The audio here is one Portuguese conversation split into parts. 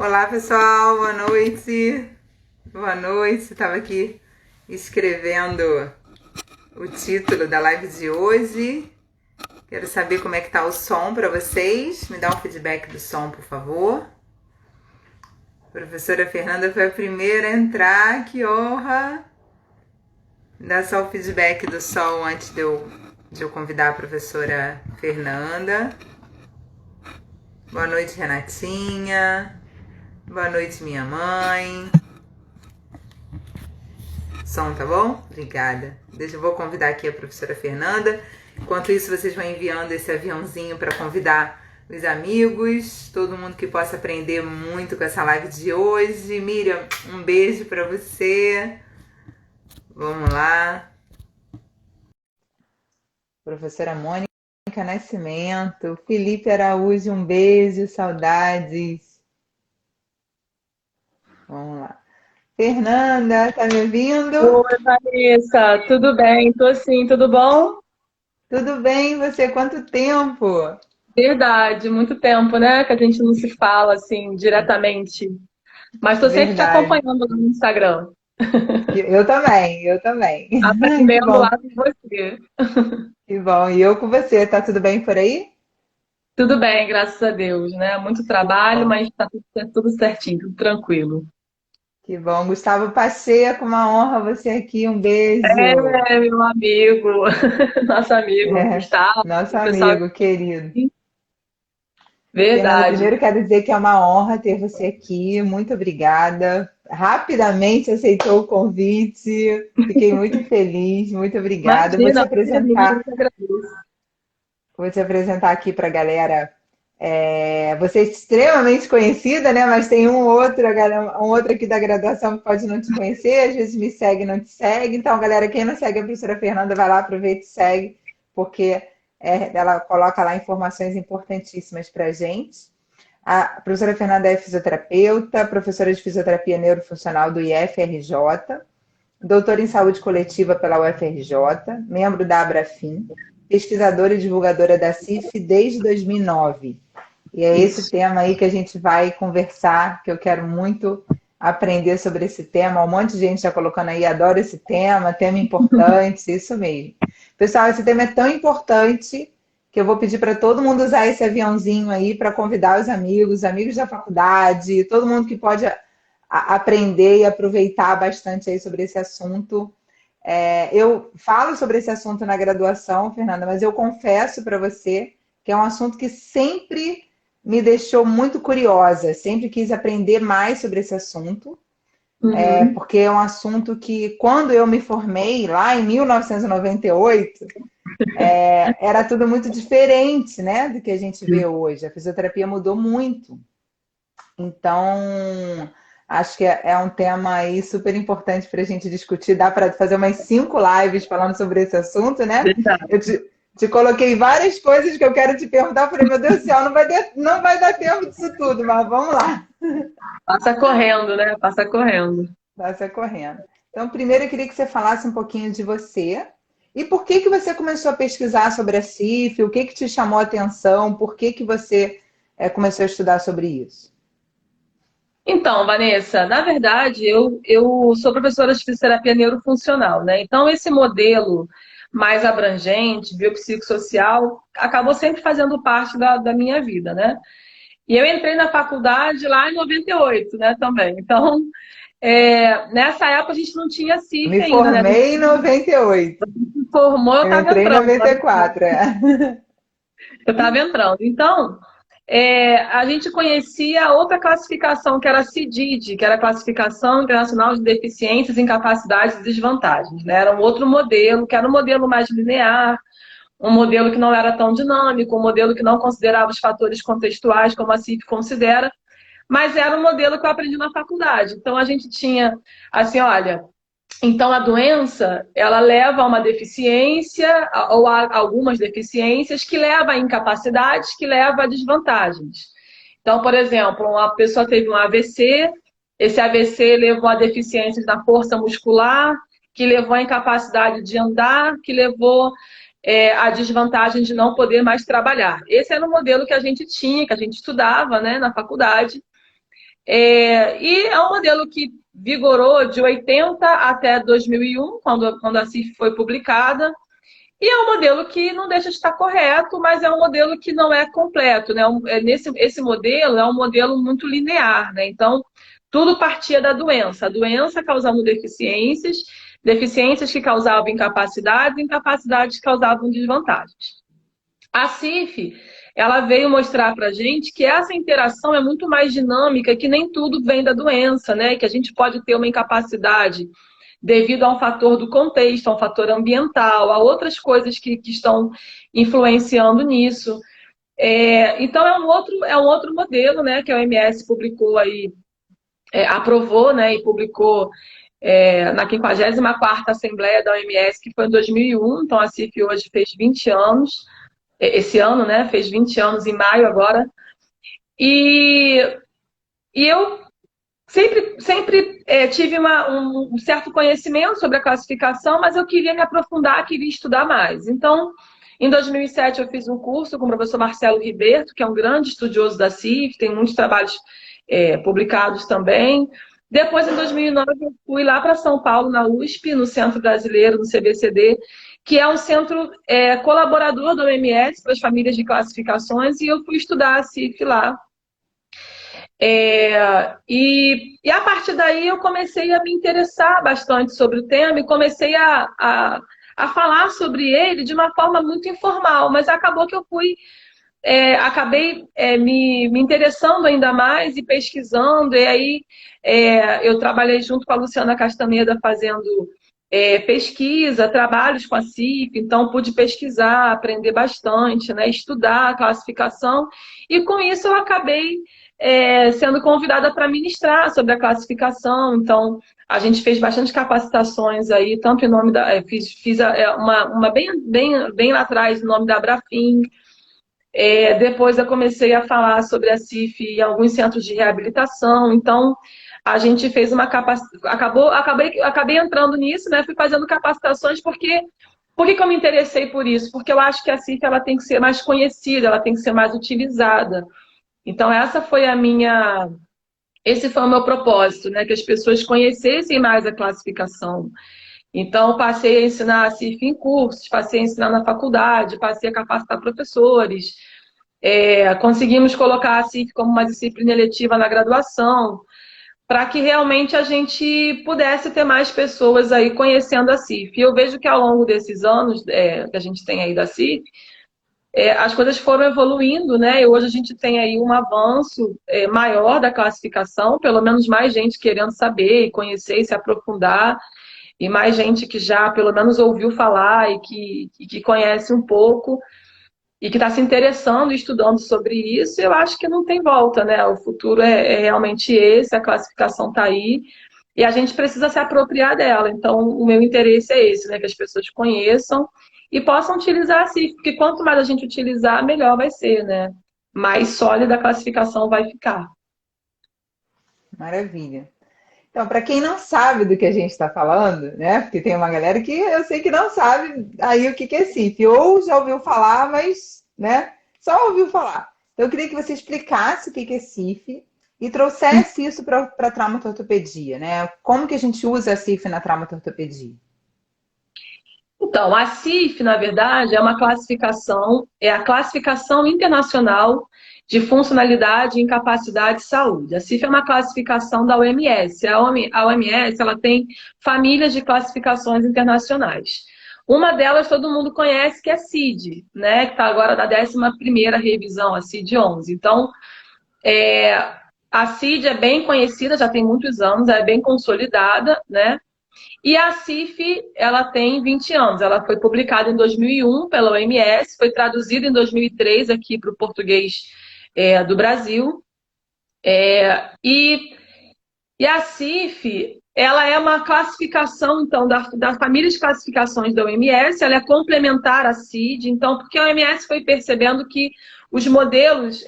Olá pessoal, boa noite. Boa noite, estava aqui escrevendo o título da live de hoje. Quero saber como é que tá o som para vocês. Me dá um feedback do som, por favor. A professora Fernanda foi a primeira a entrar, que honra! Dá só o feedback do som antes de eu convidar a professora Fernanda. Boa noite, Renatinha. Boa noite, minha mãe. Som, tá bom? Obrigada. Eu vou convidar aqui a professora Fernanda. Enquanto isso, vocês vão enviando esse aviãozinho para convidar os amigos, todo mundo que possa aprender muito com essa live de hoje. Miriam, um beijo para você. Vamos lá. Professora Mônica Nascimento, Felipe Araújo, um beijo, saudades. Vamos lá. Fernanda, tá me ouvindo? Oi, Vanessa, tudo bem? Tô sim, tudo bom? Tudo bem, você? Quanto tempo? Verdade, muito tempo, né? Que a gente não se fala assim diretamente. Mas tô sempre te Verdade. acompanhando lá no Instagram, Eu também, eu também. Que aprendendo bom, lá com você. que bom. E eu com você, tá tudo bem por aí? Tudo bem, graças a Deus, né? Muito trabalho, Bom, mas tá tudo certinho, tudo tranquilo. que bom. Gustavo Pacheco, uma honra você aqui, um beijo. É, meu amigo, nosso amigo É, Gustavo, nosso o pessoal. amigo querido. Fernanda, Verdade. primeiro quero dizer que é uma honra ter você aqui, muito obrigada. Rapidamente aceitou o convite, fiquei muito feliz, muito obrigada. Imagina, eu que agradeço. Vou te apresentar aqui para a galera. Você é extremamente conhecida, né? Mas tem um outro aqui da graduação que pode não te conhecer, às vezes me segue e não te segue. Então, galera, quem não segue a professora Fernanda, vai lá, aproveita e segue, porque ela coloca lá informações importantíssimas para a gente. A professora Fernanda é fisioterapeuta, professora de fisioterapia neurofuncional do IFRJ, doutora em saúde coletiva pela UFRJ, membro da Abrafim, pesquisadora e divulgadora da CIF desde 2009. E é esse Isso. tema aí que a gente vai conversar, que eu quero muito aprender sobre esse tema. Um monte de gente já colocando aí, adoro esse tema importante, isso mesmo. Pessoal, esse tema é tão importante que eu vou pedir para todo mundo usar esse aviãozinho aí para convidar os amigos da faculdade, todo mundo que pode aprender e aproveitar bastante aí sobre esse assunto. Eu falo sobre esse assunto na graduação, Fernanda, mas eu confesso para você que é um assunto que sempre me deixou muito curiosa, sempre quis aprender mais sobre esse assunto, Uhum. porque é um assunto que, quando eu me formei, lá em 1998, era tudo muito diferente, né, do que a gente vê hoje. A fisioterapia mudou muito. Então, acho que é um tema aí super importante para a gente discutir. Dá para fazer umas 5 lives falando sobre esse assunto, né? Verdade. Eu te coloquei várias coisas que eu quero te perguntar. Eu falei, meu Deus do céu, não vai dar tempo disso tudo, mas vamos lá. Passa correndo, né? Passa correndo. Passa correndo. Então, primeiro eu queria que você falasse um pouquinho de você. E por que você começou a pesquisar sobre a CIF? O que te chamou a atenção? Por que você começou a estudar sobre isso? Então, Vanessa, na verdade, eu sou professora de fisioterapia neurofuncional, né? Então, esse modelo mais abrangente, biopsicossocial, acabou sempre fazendo parte da minha vida, né? E eu entrei na faculdade lá em 98, né, também. Então, nessa época a gente não tinha CIF Me ainda, né? A gente formei em 98. se formou, eu Eu estava entrei em entrando. 94, Eu estava entrando. Então, a gente conhecia outra classificação, que era a CIDID, que era a Classificação Internacional de Deficiências, Incapacidades e Desvantagens, né? Era um outro modelo, que era um modelo mais linear, um modelo que não era tão dinâmico, um modelo que não considerava os fatores contextuais, como a CIF considera, mas era um modelo que eu aprendi na faculdade. Então, a gente tinha, assim, olha, então, a doença, ela leva a uma deficiência ou a algumas deficiências que leva a incapacidades, que leva a desvantagens. Então, por exemplo, uma pessoa teve um AVC, esse AVC levou a deficiências da força muscular, que levou à incapacidade de andar, que levou à desvantagem de não poder mais trabalhar. Esse era o modelo que a gente tinha, que a gente estudava, né, na faculdade. E é um modelo que vigorou de 80 até 2001, quando a CIF foi publicada. E é um modelo que não deixa de estar correto, mas é um modelo que não é completo, né? Esse modelo é um modelo muito linear, né? Então, tudo partia da doença. A doença causava deficiências, deficiências que causavam incapacidades, incapacidades que causavam desvantagens. A CIF, ela veio mostrar para a gente que essa interação é muito mais dinâmica, que nem tudo vem da doença, né? Que a gente pode ter uma incapacidade devido a um fator do contexto, a um fator ambiental, a outras coisas que estão influenciando nisso. Então, é um outro modelo, né, que a OMS publicou aí, aprovou, né, e publicou na 54ª Assembleia da OMS, que foi em 2001. Então, a CIF hoje fez 20 anos, esse ano, né, fez 20 anos em maio agora. E eu sempre tive um certo conhecimento sobre a classificação, mas eu queria me aprofundar, queria estudar mais. Então, em 2007, eu fiz um curso com o professor Marcelo Riberto, que é um grande estudioso da CIF, tem muitos trabalhos publicados também. Depois, em 2009, eu fui lá para São Paulo, na USP, no Centro Brasileiro, no CBCD, que é um centro colaborador da OMS para as famílias de classificações, e eu fui estudar a CIF lá. E a partir daí eu comecei a me interessar bastante sobre o tema e comecei a falar sobre ele de uma forma muito informal, mas acabou que eu acabei me interessando ainda mais e pesquisando, e aí eu trabalhei junto com a Luciana Castaneda fazendo pesquisa, trabalhos com a CIF, então pude pesquisar, aprender bastante, né, estudar a classificação, e com isso eu acabei sendo convidada para ministrar sobre a classificação. Então, a gente fez bastante capacitações aí, tanto em nome da... fiz uma bem lá atrás, no nome da Abrafim. Depois eu comecei a falar sobre a CIF em alguns centros de reabilitação. Então, a gente fez uma capacitação... Acabei entrando nisso, né? Fui fazendo capacitações porque... Por que eu me interessei por isso? Porque eu acho que a CIF ela tem que ser mais conhecida, ela tem que ser mais utilizada. Então, esse foi o meu propósito, né? Que as pessoas conhecessem mais a classificação. Então, passei a ensinar a CIF em cursos, passei a ensinar na faculdade, passei a capacitar professores. Conseguimos colocar a CIF como uma disciplina eletiva na graduação, para que realmente a gente pudesse ter mais pessoas aí conhecendo a CIF. E eu vejo que ao longo desses anos que a gente tem aí da CIF, as coisas foram evoluindo, né? E hoje a gente tem aí um avanço maior da classificação, pelo menos mais gente querendo saber, e conhecer e se aprofundar, e mais gente que já pelo menos ouviu falar e que conhece um pouco, e que está se interessando e estudando sobre isso. Eu acho que não tem volta, né? O futuro é realmente esse, a classificação está aí, e a gente precisa se apropriar dela. Então, o meu interesse é esse, né? Que as pessoas conheçam e possam utilizar a CIF, porque quanto mais a gente utilizar, melhor vai ser, né? Mais sólida a classificação vai ficar. Maravilha. Então, para quem não sabe do que a gente está falando, né? Porque tem uma galera que eu sei que não sabe aí o que que é CIF, ou já ouviu falar, mas, né? Só ouviu falar. Então, eu queria que você explicasse o que que é CIF e trouxesse isso para a traumatortopedia, né? Como que a gente usa a CIF na traumatortopedia? Então, a CIF, na verdade, é uma classificação, é a classificação internacional de funcionalidade, incapacidade e saúde. A CIF é uma classificação da OMS. A OMS ela tem famílias de classificações internacionais. Uma delas todo mundo conhece, que é a CID, né? Que está agora na 11ª revisão, a CID 11. Então, a CID é bem conhecida, já tem muitos anos, é bem consolidada, né? E a CIF, ela tem 20 anos. Ela foi publicada em 2001 pela OMS, foi traduzida em 2003 aqui para o português do Brasil. E a CIF, ela é uma classificação, então, da família de classificações da OMS, ela é complementar à CID, então, porque a OMS foi percebendo que os modelos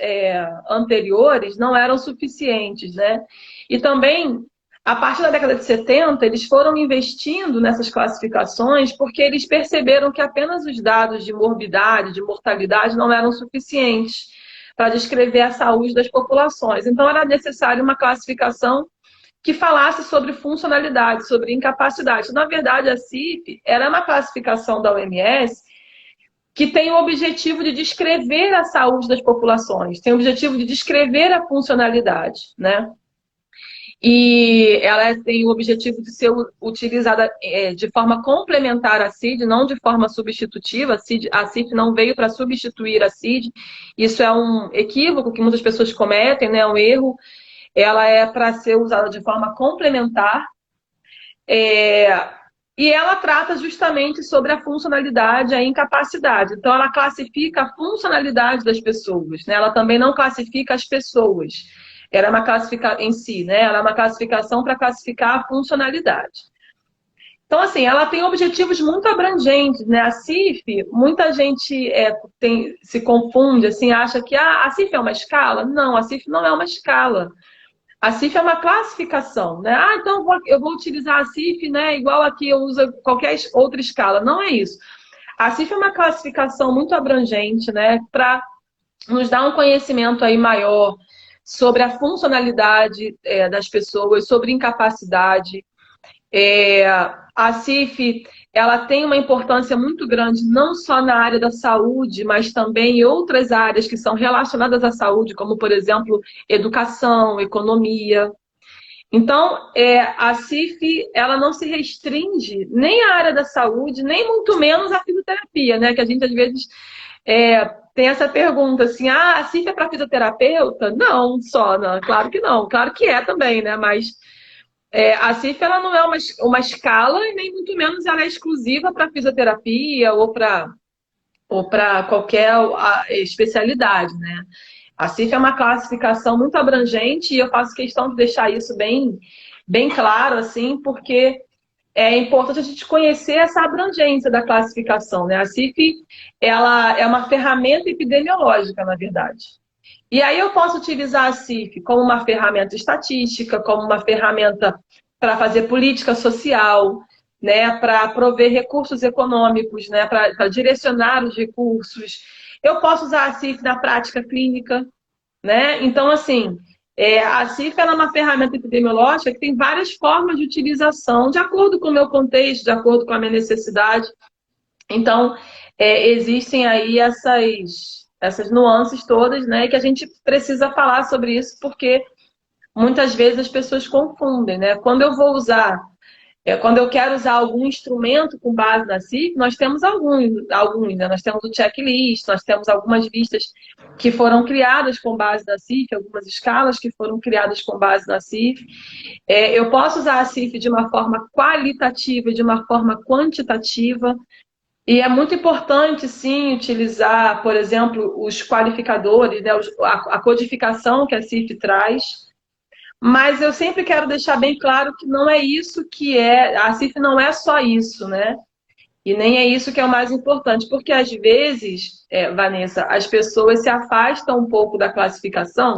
anteriores não eram suficientes, né? E também, a partir da década de 70, eles foram investindo nessas classificações porque eles perceberam que apenas os dados de morbidade, de mortalidade, não eram suficientes. para descrever a saúde das populações. Então, era necessário uma classificação que falasse sobre funcionalidade, sobre incapacidade. Na verdade, a CIF era uma classificação da OMS que tem o objetivo de descrever a saúde das populações, tem o objetivo de descrever a funcionalidade, né? E ela tem o objetivo de ser utilizada de forma complementar à CID, não de forma substitutiva. A CIF não veio para substituir a CID. Isso é um equívoco que muitas pessoas cometem, né? Um erro. Ela é para ser usada de forma complementar. E ela trata justamente sobre a funcionalidade, a incapacidade. Então, ela classifica a funcionalidade das pessoas, né? Ela também não classifica as pessoas. Era uma classificação em si, né? Ela é uma classificação para classificar a funcionalidade. Então, assim, ela tem objetivos muito abrangentes, né? A CIF, muita gente se confunde, assim, acha que a CIF é uma escala. Não, a CIF não é uma escala. A CIF é uma classificação, né? Ah, então eu vou utilizar a CIF, né? Igual aqui eu uso qualquer outra escala. Não é isso. A CIF é uma classificação muito abrangente, né? Para nos dar um conhecimento aí maior sobre a funcionalidade das pessoas, sobre incapacidade. A CIF, ela tem uma importância muito grande, não só na área da saúde, mas também em outras áreas que são relacionadas à saúde, como, por exemplo, educação, economia. Então, a CIF, ela não se restringe nem à área da saúde, nem muito menos à fisioterapia, né? Que a gente, às vezes, tem essa pergunta assim, a CIF é para fisioterapeuta? Não, só, não, claro que não. Claro que é também, né? Mas a CIF, ela não é uma escala e nem muito menos ela é exclusiva para fisioterapia ou para qualquer especialidade, né? A CIF é uma classificação muito abrangente e eu faço questão de deixar isso bem, bem claro, assim, porque é importante a gente conhecer essa abrangência da classificação, né? A CIF, ela é uma ferramenta epidemiológica, na verdade. E aí eu posso utilizar a CIF como uma ferramenta estatística, como uma ferramenta para fazer política social, né? Para prover recursos econômicos, né? Para direcionar os recursos. Eu posso usar a CIF na prática clínica, né? Então, assim, a CIF é uma ferramenta epidemiológica que tem várias formas de utilização, de acordo com o meu contexto, de acordo com a minha necessidade. Então, existem aí essas nuances todas, né? Que a gente precisa falar sobre isso, porque muitas vezes as pessoas confundem, né? Quando eu quero usar algum instrumento com base na CIF, nós temos alguns, né? Nós temos o checklist, nós temos algumas listas que foram criadas com base na CIF, algumas escalas que foram criadas com base na CIF. Eu posso usar a CIF de uma forma qualitativa e de uma forma quantitativa. E é muito importante, sim, utilizar, por exemplo, os qualificadores, né? A codificação que a CIF traz. Mas eu sempre quero deixar bem claro que não é isso que é. A CIF não é só isso, né? E nem é isso que é o mais importante. Porque, às vezes, Vanessa, as pessoas se afastam um pouco da classificação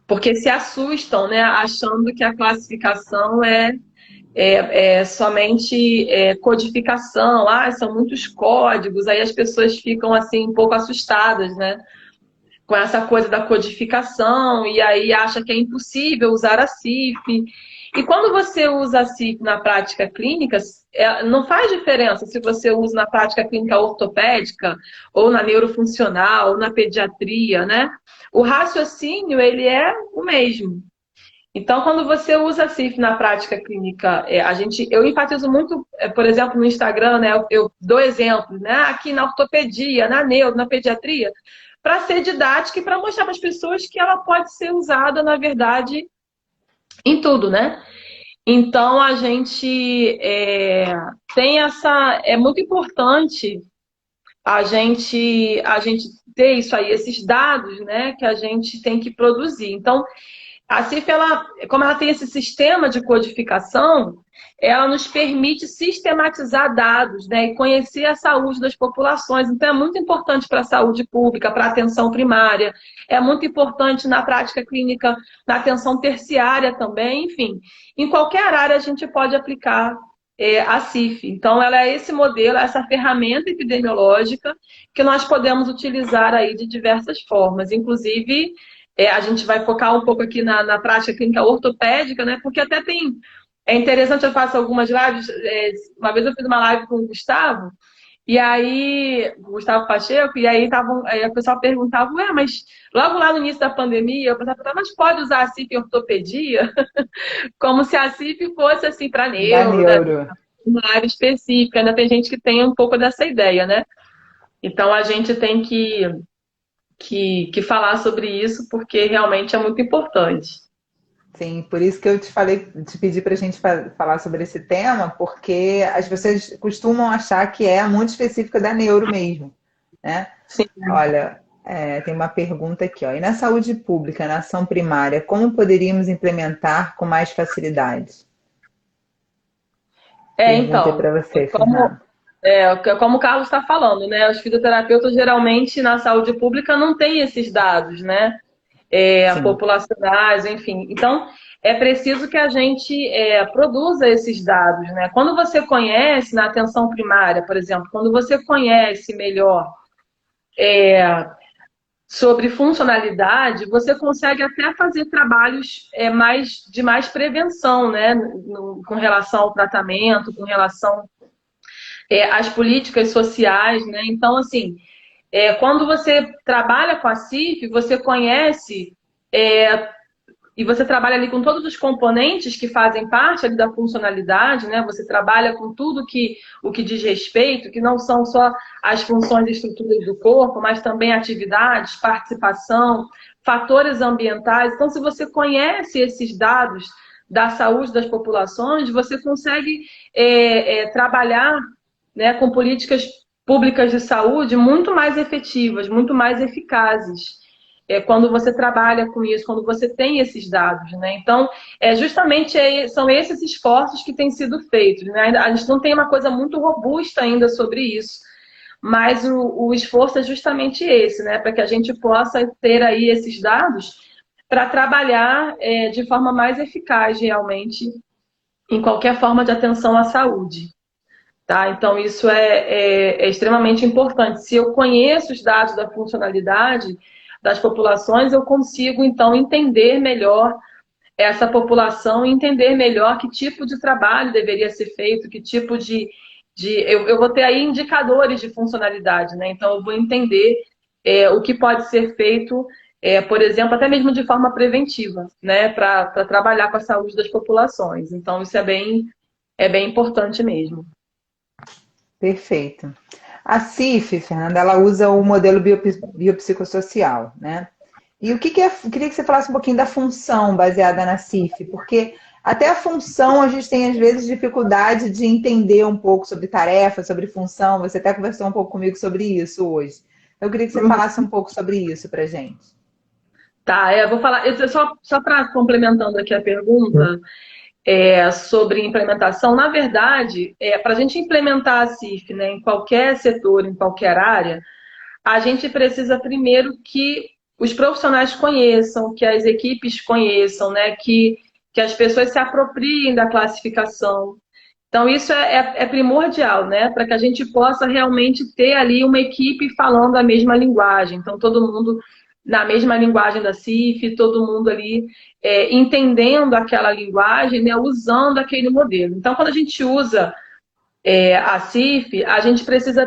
porque se assustam, né? Achando que a classificação é somente codificação, são muitos códigos, aí as pessoas ficam assim um pouco assustadas, né? Com essa coisa da codificação, e aí acha que é impossível usar a CIF. E quando você usa a CIF na prática clínica, não faz diferença se você usa na prática clínica ortopédica, ou na neurofuncional, ou na pediatria, né? O raciocínio, ele é o mesmo. Então, quando você usa a CIF na prática clínica, eu enfatizo muito, por exemplo, no Instagram, né, eu dou exemplos, né, aqui na ortopedia, na neuro, na pediatria, para ser didática e para mostrar para as pessoas que ela pode ser usada, na verdade, em tudo, né? Então, a gente tem essa... É muito importante a gente ter isso aí, esses dados, né, que a gente tem que produzir. Então, a CIF, como ela tem esse sistema de codificação, ela nos permite sistematizar dados, né, e conhecer a saúde das populações. Então, é muito importante para a saúde pública, para a atenção primária, é muito importante na prática clínica, na atenção terciária também, enfim. Em qualquer área a gente pode aplicar a CIF. Então, ela é esse modelo, essa ferramenta epidemiológica que nós podemos utilizar aí de diversas formas. Inclusive, a gente vai focar um pouco aqui na prática clínica ortopédica, né? Porque até tem... É interessante, eu faço algumas lives. Uma vez eu fiz uma live com o Gustavo, e aí, Gustavo Pacheco, e aí a pessoa perguntava, ué, mas logo lá no início da pandemia, eu pensava, mas pode usar a CIF em ortopedia? Como se a CIF fosse assim para Da neuro, né? neuro. Uma área específica. Ainda tem gente que tem um pouco dessa ideia, né? Então a gente tem que falar sobre isso porque realmente é muito importante. Sim, por isso que eu te falei, te pedi para a gente falar sobre esse tema, porque as pessoas costumam achar que é muito específica da neuro mesmo, né? Sim. Olha, tem uma pergunta aqui, ó. E na saúde pública, na ação primária, como poderíamos implementar com mais facilidade? Pergunta Então, para você, como, Fernanda. como o Carlos está falando, né? Os fisioterapeutas geralmente na saúde pública não têm esses dados, né? Sim, Populacionais, enfim. Então, é preciso que a gente produza esses dados, né? Quando você conhece, na atenção primária, por exemplo, quando você conhece melhor sobre funcionalidade, você consegue até fazer trabalhos de mais prevenção, né? Com relação ao tratamento, com relação às políticas sociais, né? Então, assim, quando você trabalha com a CIF, você conhece e você trabalha ali com todos os componentes que fazem parte ali da funcionalidade, né? Você trabalha com tudo o que diz respeito, que não são só as funções e estruturas do corpo, mas também atividades, participação, fatores ambientais. Então, se você conhece esses dados da saúde das populações, você consegue trabalhar, né, com políticas públicas de saúde muito mais efetivas, muito mais eficazes quando você trabalha com isso, quando você tem esses dados, né? Então, justamente são esses esforços que têm sido feitos, né? A gente não tem uma coisa muito robusta ainda sobre isso, mas o esforço é justamente esse, né? Para que a gente possa ter aí esses dados para trabalhar de forma mais eficaz, realmente, em qualquer forma de atenção à saúde. Tá? Então, isso é extremamente importante. Se eu conheço os dados da funcionalidade das populações, eu consigo, então, entender melhor essa população e entender melhor que tipo de trabalho deveria ser feito, que tipo eu vou ter aí indicadores de funcionalidade, né? Então, eu vou entender o que pode ser feito, por exemplo, até mesmo de forma preventiva, né? Para trabalhar com a saúde das populações. Então, isso é bem importante mesmo. perfeito. A CIF, Fernanda, ela usa o modelo biopsicossocial, né? E o que que é, queria que você falasse um pouquinho da função baseada na CIF, porque até a função a gente tem às vezes dificuldade de entender um pouco sobre tarefa, sobre função. Você até conversou um pouco comigo sobre isso hoje. Eu queria que você falasse um pouco sobre isso para gente. Tá, eu vou falar, só para complementando aqui a pergunta sobre implementação, na verdade, para a gente implementar a CIF, né, em qualquer setor, em qualquer área, a gente precisa primeiro que os profissionais conheçam, que as equipes conheçam, né, que as pessoas se apropriem da classificação. Então, isso é primordial, né, para que a gente possa realmente ter ali uma equipe falando a mesma linguagem. Então, todo mundo na mesma linguagem da CIF, todo mundo ali entendendo aquela linguagem, né, usando aquele modelo. Então, quando a gente usa a CIF, a gente precisa,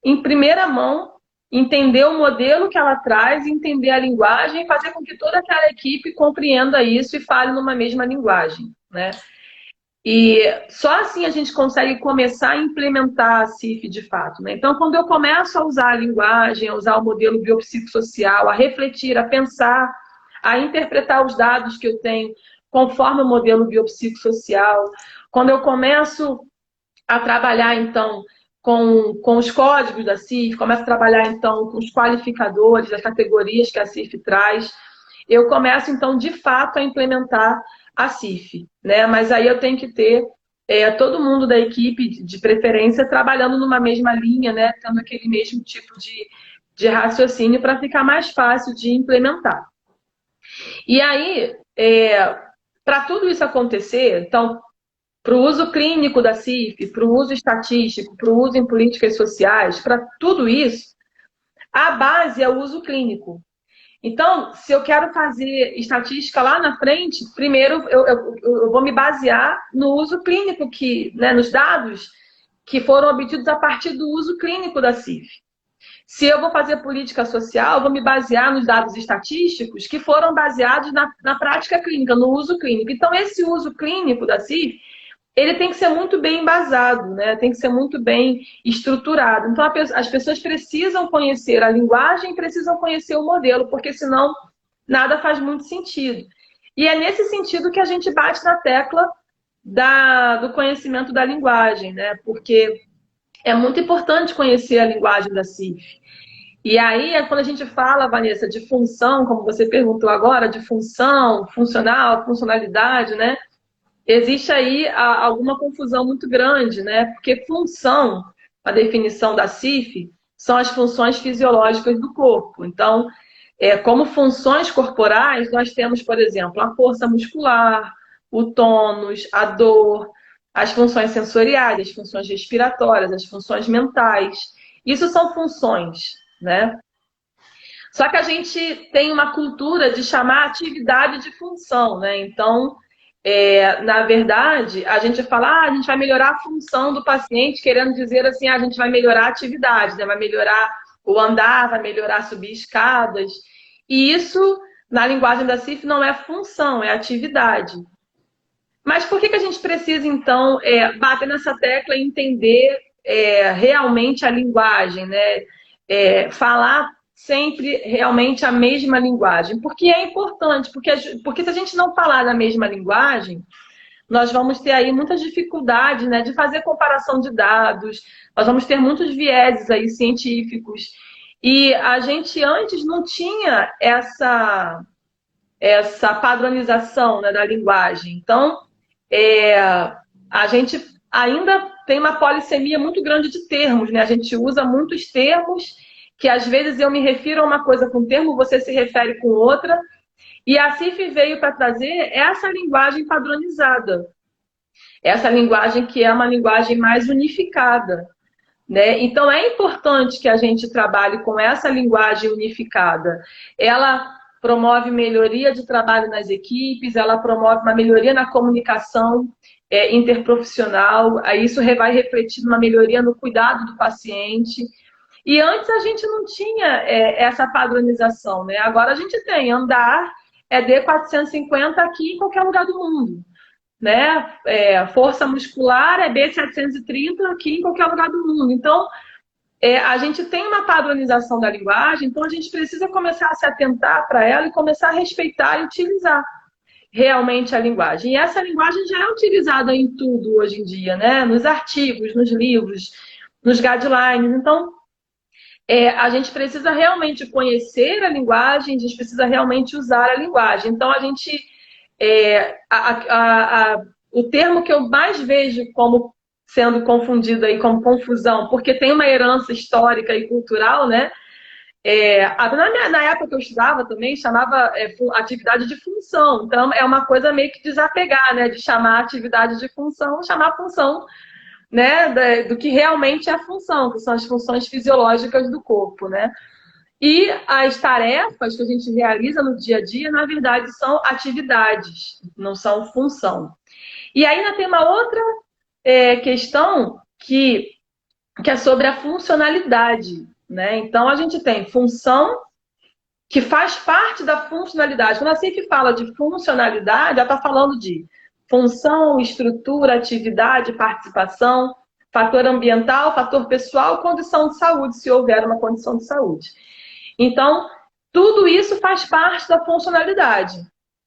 em primeira mão, entender o modelo que ela traz, entender a linguagem e fazer com que toda aquela equipe compreenda isso e fale numa mesma linguagem, né? E só assim a gente consegue começar a implementar a CIF de fato, né? Então, quando eu começo a usar a linguagem, a usar o modelo biopsicossocial, a refletir, a pensar, a interpretar os dados que eu tenho conforme o modelo biopsicossocial, quando eu começo a trabalhar, então, com os códigos da CIF, começo a trabalhar, então, com os qualificadores, as categorias que a CIF traz, eu começo, então, de fato, a implementar a CIF, né? Mas aí eu tenho que ter todo mundo da equipe, de preferência, trabalhando numa mesma linha, né? Tendo aquele mesmo tipo de raciocínio para ficar mais fácil de implementar. E aí, para tudo isso acontecer, então, para o uso clínico da CIF, para o uso estatístico, para o uso em políticas sociais, para tudo isso, a base é o uso clínico. Então, se eu quero fazer estatística lá na frente, primeiro eu vou me basear no uso clínico, né, nos dados que foram obtidos a partir do uso clínico da CIF. Se eu vou fazer política social, eu vou me basear nos dados estatísticos que foram baseados na prática clínica, no uso clínico. Então, esse uso clínico da CIF, ele tem que ser muito bem embasado, né? Tem que ser muito bem estruturado. Então, as pessoas precisam conhecer a linguagem, precisam conhecer o modelo, porque senão nada faz muito sentido. E é nesse sentido que a gente bate na tecla do conhecimento da linguagem, né? Porque é muito importante conhecer a linguagem da CIF. E aí, quando a gente fala, Vanessa, de função, como você perguntou agora, de função, funcional, funcionalidade, né? Existe aí alguma confusão muito grande, né? Porque função, a definição da CIF, são as funções fisiológicas do corpo. Então, como funções corporais, nós temos, por exemplo, a força muscular, o tônus, a dor, as funções sensoriais, as funções respiratórias, as funções mentais. Isso são funções, né? Só que a gente tem uma cultura de chamar atividade de função, né? Então, na verdade, a gente fala, a gente vai melhorar a função do paciente, querendo dizer assim, a gente vai melhorar a atividade, né? Vai melhorar o andar, vai melhorar subir escadas. E isso, na linguagem da CIF, não é função, é atividade. Mas por que a gente precisa, então, bater nessa tecla e entender realmente a linguagem, né? Falar sempre realmente a mesma linguagem. Porque é importante, porque se a gente não falar na mesma linguagem, nós vamos ter aí muitas dificuldades, né, de fazer comparação de dados, nós vamos ter muitos vieses aí científicos. E a gente antes não tinha essa padronização, né, da linguagem. Então, a gente ainda tem uma polissemia muito grande de termos, né? A gente usa muitos termos que às vezes eu me refiro a uma coisa com um termo, você se refere com outra. E a CIF veio para trazer essa linguagem padronizada. Essa linguagem que é uma linguagem mais unificada, né? Então é importante que a gente trabalhe com essa linguagem unificada. Ela promove melhoria de trabalho nas equipes, ela promove uma melhoria na comunicação interprofissional, aí isso vai refletir numa melhoria no cuidado do paciente. E antes a gente não tinha essa padronização, né? Agora a gente tem andar D450 aqui em qualquer lugar do mundo, né? Força muscular B730 aqui em qualquer lugar do mundo. Então, a gente tem uma padronização da linguagem, então a gente precisa começar a se atentar para ela e começar a respeitar e utilizar realmente a linguagem. E essa linguagem já é utilizada em tudo hoje em dia, né? Nos artigos, nos livros, nos guidelines. Então, a gente precisa realmente conhecer a linguagem, a gente precisa realmente usar a linguagem. Então, a gente... o termo que eu mais vejo como sendo confundido aí como confusão, porque tem uma herança histórica e cultural, né? Na época que eu estudava também, chamava atividade de função. Então, é uma coisa meio que desapegar, né? De chamar atividade de função, chamar a função, né? Do que realmente é a função, que são as funções fisiológicas do corpo, né? E as tarefas que a gente realiza no dia a dia, na verdade, são atividades, não são função. E ainda tem uma outra questão que é sobre a funcionalidade, né? Então, a gente tem função que faz parte da funcionalidade. Quando a CIF fala de funcionalidade, ela está falando de função, estrutura, atividade, participação, fator ambiental, fator pessoal, condição de saúde, se houver uma condição de saúde. Então, tudo isso faz parte da funcionalidade.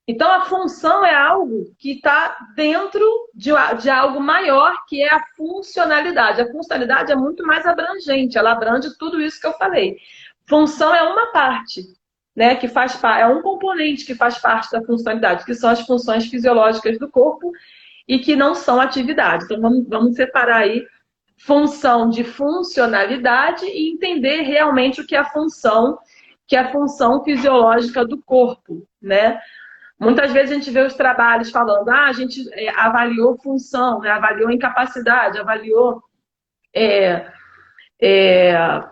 Então, a função é algo que está dentro de algo maior, que é a funcionalidade. A funcionalidade é muito mais abrangente, ela abrange tudo isso que eu falei. Função é uma parte, né, que é um componente que faz parte da funcionalidade, que são as funções fisiológicas do corpo e que não são atividade. Então, vamos separar aí função de funcionalidade e entender realmente o que é a função fisiológica do corpo, né? Muitas vezes a gente vê os trabalhos falando, a gente avaliou função, né? Avaliou incapacidade, avaliou é, é,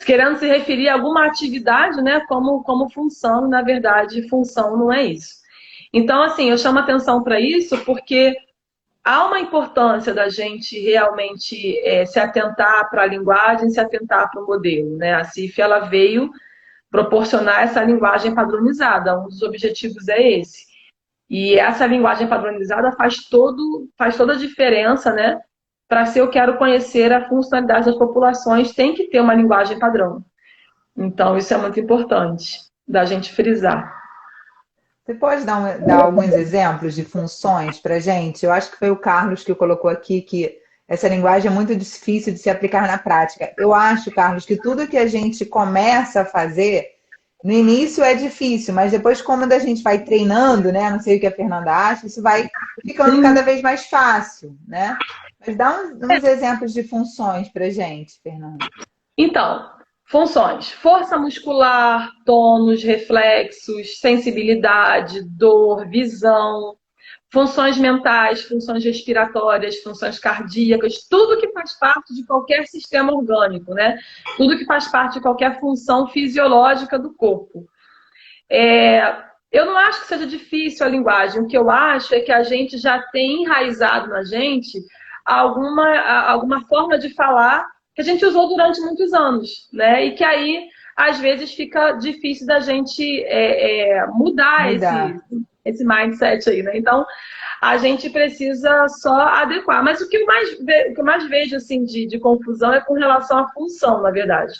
querendo se referir a alguma atividade, né, como função, na verdade, função não é isso. Então, assim, eu chamo atenção para isso porque há uma importância da gente realmente se atentar para a linguagem, se atentar para o modelo, né? A CIF, ela veio proporcionar essa linguagem padronizada, um dos objetivos é esse. E essa linguagem padronizada faz toda a diferença, né? Para se eu quero conhecer a funcionalidade das populações, tem que ter uma linguagem padrão. Então, isso é muito importante da gente frisar. Você pode dar alguns exemplos de funções para gente? Eu acho que foi o Carlos que colocou aqui que essa linguagem é muito difícil de se aplicar na prática. Eu acho, Carlos, que tudo que a gente começa a fazer, no início é difícil, mas depois, como a gente vai treinando, né? Não sei o que a Fernanda acha, isso vai ficando cada vez mais fácil, né? Mas dá uns exemplos de funções para gente, Fernanda. Então, funções: força muscular, tônus, reflexos, sensibilidade, dor, visão, funções mentais, funções respiratórias, funções cardíacas, tudo que faz parte de qualquer sistema orgânico, né? Tudo que faz parte de qualquer função fisiológica do corpo. Eu não acho que seja difícil a linguagem. O que eu acho é que a gente já tem enraizado na gente alguma forma de falar que a gente usou durante muitos anos, né? E que aí, às vezes, fica difícil da gente mudar esse mindset aí, né? Então, a gente precisa só adequar. Mas o que eu mais vejo assim, de confusão é com relação à função, na verdade.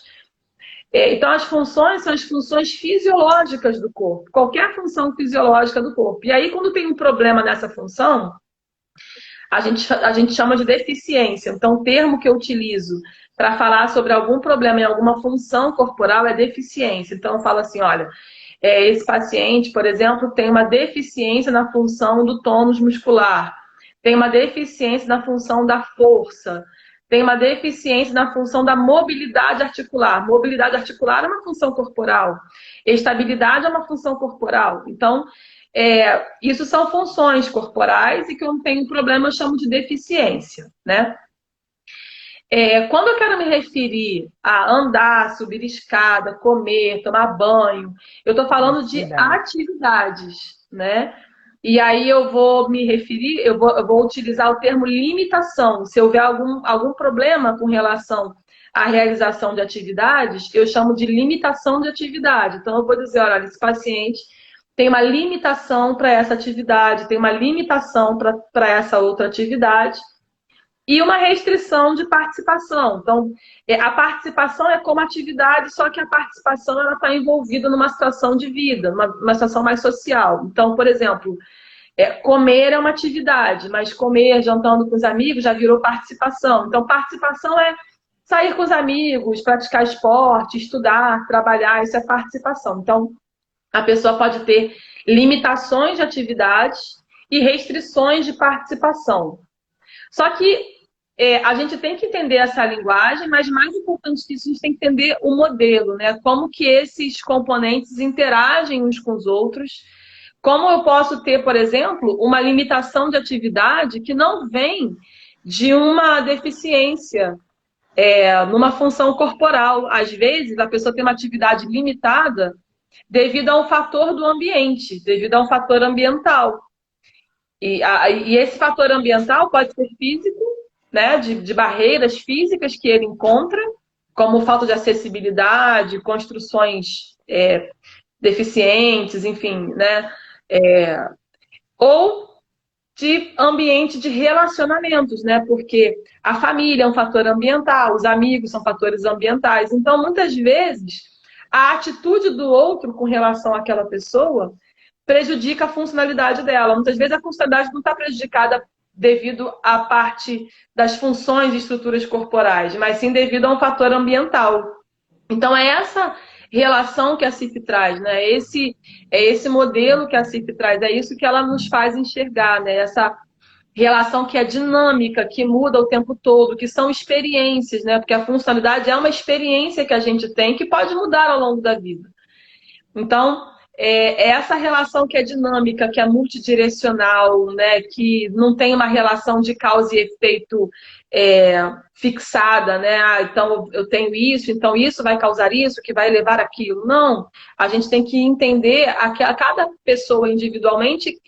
Então, as funções são as funções fisiológicas do corpo, qualquer função fisiológica do corpo. E aí, quando tem um problema nessa função, a gente chama de deficiência. Então, o termo que eu utilizo para falar sobre algum problema em alguma função corporal é deficiência. Então, eu falo assim, olha, esse paciente, por exemplo, tem uma deficiência na função do tônus muscular, tem uma deficiência na função da força, tem uma deficiência na função da mobilidade articular. Mobilidade articular é uma função corporal. Estabilidade é uma função corporal. Então, isso são funções corporais e que eu tenho problema, eu chamo de deficiência, né? Quando eu quero me referir a andar, subir escada, comer, tomar banho, eu estou falando de atividades, né? E aí eu vou me referir, eu vou utilizar o termo limitação. Se houver algum problema com relação à realização de atividades, eu chamo de limitação de atividade. Então eu vou dizer, olha, esse paciente tem uma limitação para essa atividade, tem uma limitação para essa outra atividade e uma restrição de participação. Então, a participação é como atividade, só que a participação ela está envolvida numa situação de vida, uma situação mais social. Então, por exemplo, comer é uma atividade, mas comer jantando com os amigos já virou participação. Então, participação é sair com os amigos, praticar esporte, estudar, trabalhar, isso é participação. Então, a pessoa pode ter limitações de atividades e restrições de participação. Só que a gente tem que entender essa linguagem, mas mais importante que isso, a gente tem que entender o modelo, né? Como que esses componentes interagem uns com os outros. Como eu posso ter, por exemplo, uma limitação de atividade que não vem de uma deficiência numa função corporal. Às vezes, a pessoa tem uma atividade limitada devido a um fator do ambiente, devido a um fator ambiental. E esse fator ambiental pode ser físico, né, de barreiras físicas que ele encontra, como falta de acessibilidade, construções deficientes, enfim, né? Ou de ambiente de relacionamentos, né? Porque a família é um fator ambiental, os amigos são fatores ambientais. Então, muitas vezes, a atitude do outro com relação àquela pessoa prejudica a funcionalidade dela. Muitas vezes a funcionalidade não está prejudicada devido à parte das funções e estruturas corporais, mas sim devido a um fator ambiental. Então é essa relação que a CIF traz, né? Esse modelo que a CIF traz, é isso que ela nos faz enxergar, né? Essa relação que é dinâmica, que muda o tempo todo, que são experiências, né? Porque a funcionalidade é uma experiência que a gente tem que pode mudar ao longo da vida. Então, é essa relação que é dinâmica, que é multidirecional, né? Que não tem uma relação de causa e efeito fixada, né? Ah, então eu tenho isso, então isso vai causar isso, que vai levar aquilo. Não, a gente tem que entender a cada pessoa individualmente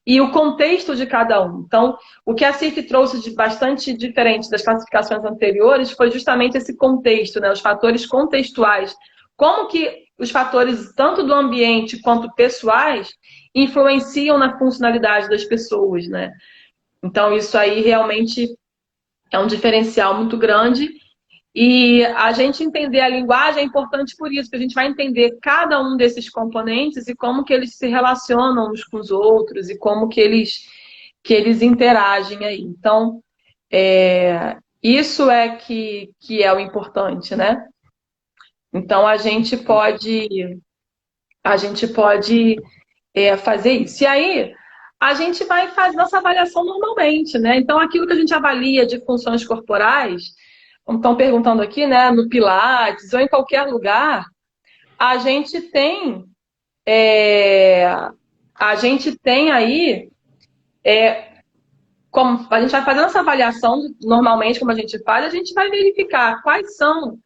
e o contexto de cada um. Então, o que a CIF trouxe de bastante diferente das classificações anteriores foi justamente esse contexto, né? Os fatores contextuais. Como que os fatores, tanto do ambiente quanto pessoais, influenciam na funcionalidade das pessoas, né? Então, isso aí realmente é um diferencial muito grande. E a gente entender a linguagem é importante por isso, porque a gente vai entender cada um desses componentes e como que eles se relacionam uns com os outros e como que eles interagem aí. Então, isso é que é o importante, né? Então, a gente pode fazer isso. E aí, a gente vai fazer nossa avaliação normalmente, né? Então, aquilo que a gente avalia de funções corporais, como estão perguntando aqui, né? No Pilates ou em qualquer lugar, a gente tem, é, a gente tem aí, como a gente vai fazendo essa avaliação, normalmente, como a gente faz, a gente vai verificar quais são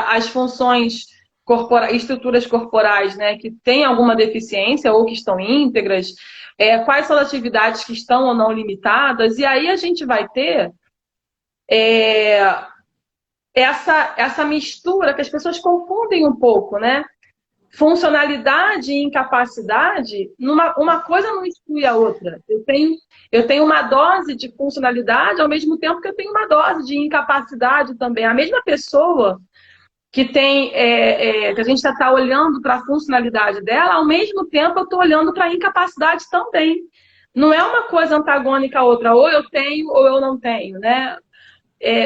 as funções estruturas corporais, né, que têm alguma deficiência ou que estão íntegras, quais são as atividades que estão ou não limitadas, e aí a gente vai ter essa mistura que as pessoas confundem um pouco, né? Funcionalidade e incapacidade, uma coisa não exclui a outra. Eu tenho uma dose de funcionalidade ao mesmo tempo que eu tenho uma dose de incapacidade também. A mesma pessoa que tem, que a gente está olhando para a funcionalidade dela, ao mesmo tempo eu estou olhando para a incapacidade também. Não é uma coisa antagônica à outra, ou eu tenho ou eu não tenho, né?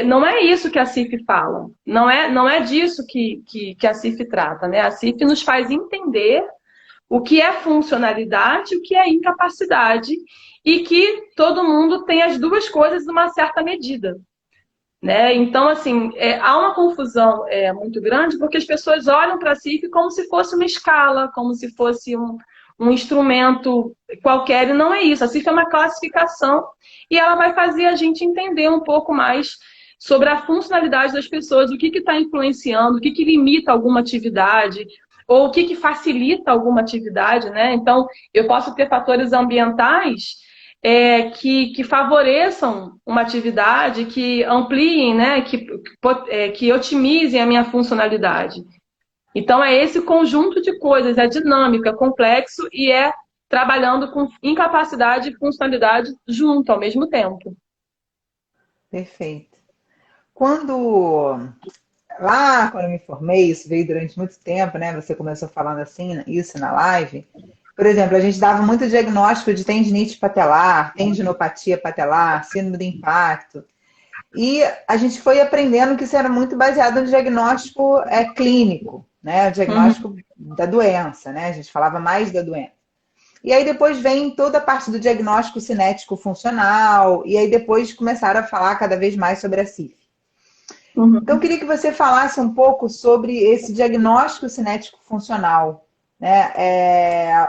Não é isso que a CIF fala, não é disso que a CIF trata, né? A CIF nos faz entender o que é funcionalidade, o que é incapacidade, e que todo mundo tem as duas coisas numa certa medida, né? Então, assim, há uma confusão muito grande porque as pessoas olham para a CIF como se fosse uma escala, como se fosse um instrumento qualquer, e não é isso. A CIF é uma classificação e ela vai fazer a gente entender um pouco mais sobre a funcionalidade das pessoas, o que está influenciando, o que limita alguma atividade, ou o que facilita alguma atividade, né? Então, eu posso ter fatores ambientais que favoreçam uma atividade, que ampliem, né? Que otimizem a minha funcionalidade. Então, é esse conjunto de coisas, é dinâmico, é complexo e é trabalhando com incapacidade e funcionalidade junto, ao mesmo tempo. Perfeito. Quando eu me formei, isso veio durante muito tempo, né? Você começou falando assim, isso na live. Por exemplo, a gente dava muito diagnóstico de tendinite patelar, tendinopatia patelar, síndrome do impacto. E a gente foi aprendendo que isso era muito baseado no diagnóstico clínico, né? O diagnóstico da doença, né? A gente falava mais da doença. E aí depois vem toda a parte do diagnóstico cinético funcional, e aí depois começaram a falar cada vez mais sobre a CIF. Então, eu queria que você falasse um pouco sobre esse diagnóstico cinético funcional, né?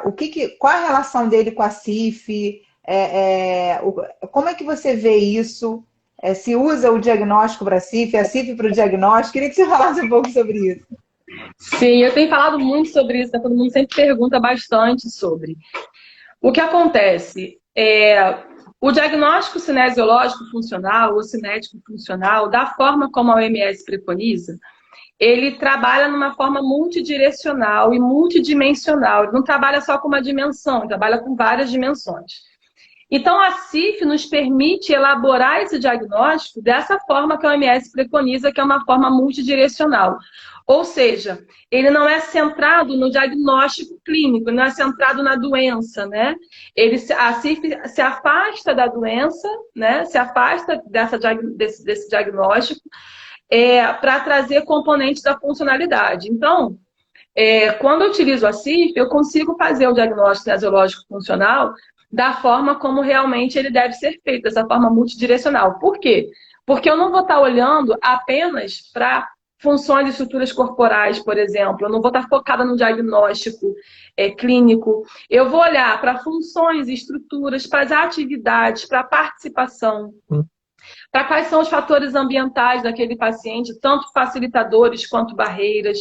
Qual a relação dele com a CIF? Como é que você vê isso? Se usa o diagnóstico para a CIF para o diagnóstico? Queria que você falasse um pouco sobre isso. Sim, eu tenho falado muito sobre isso, né? Todo mundo sempre pergunta bastante sobre. O que acontece? O diagnóstico cinesiológico funcional, ou cinético funcional, da forma como a OMS preconiza, ele trabalha numa forma multidirecional e multidimensional. Ele não trabalha só com uma dimensão, ele trabalha com várias dimensões. Então, a CIF nos permite elaborar esse diagnóstico dessa forma que a OMS preconiza, que é uma forma multidirecional. Ou seja, ele não é centrado no diagnóstico clínico, não é centrado na doença, né? A CIF se afasta da doença, né? Se afasta desse diagnóstico para trazer componentes da funcionalidade. Então, quando eu utilizo a CIF, eu consigo fazer o diagnóstico cinesiológico funcional da forma como realmente ele deve ser feito, dessa forma multidirecional. Por quê? Porque eu não vou estar olhando apenas para funções e estruturas corporais, por exemplo. Eu não vou estar focada no diagnóstico clínico. Eu vou olhar para funções e estruturas, para as atividades, para a participação, para quais são os fatores ambientais daquele paciente, tanto facilitadores quanto barreiras,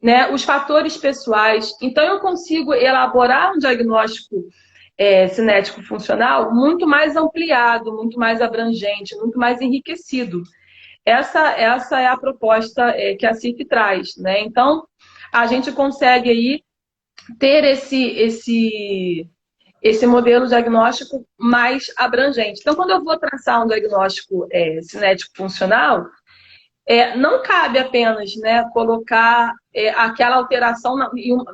né? Os fatores pessoais. Então, eu consigo elaborar um diagnóstico cinético funcional muito mais ampliado, muito mais abrangente, muito mais enriquecido. Essa é a proposta que a CIF traz, né? Então, a gente consegue aí ter esse modelo diagnóstico mais abrangente. Então, quando eu vou traçar um diagnóstico cinético funcional, não cabe apenas, né, colocar aquela alteração,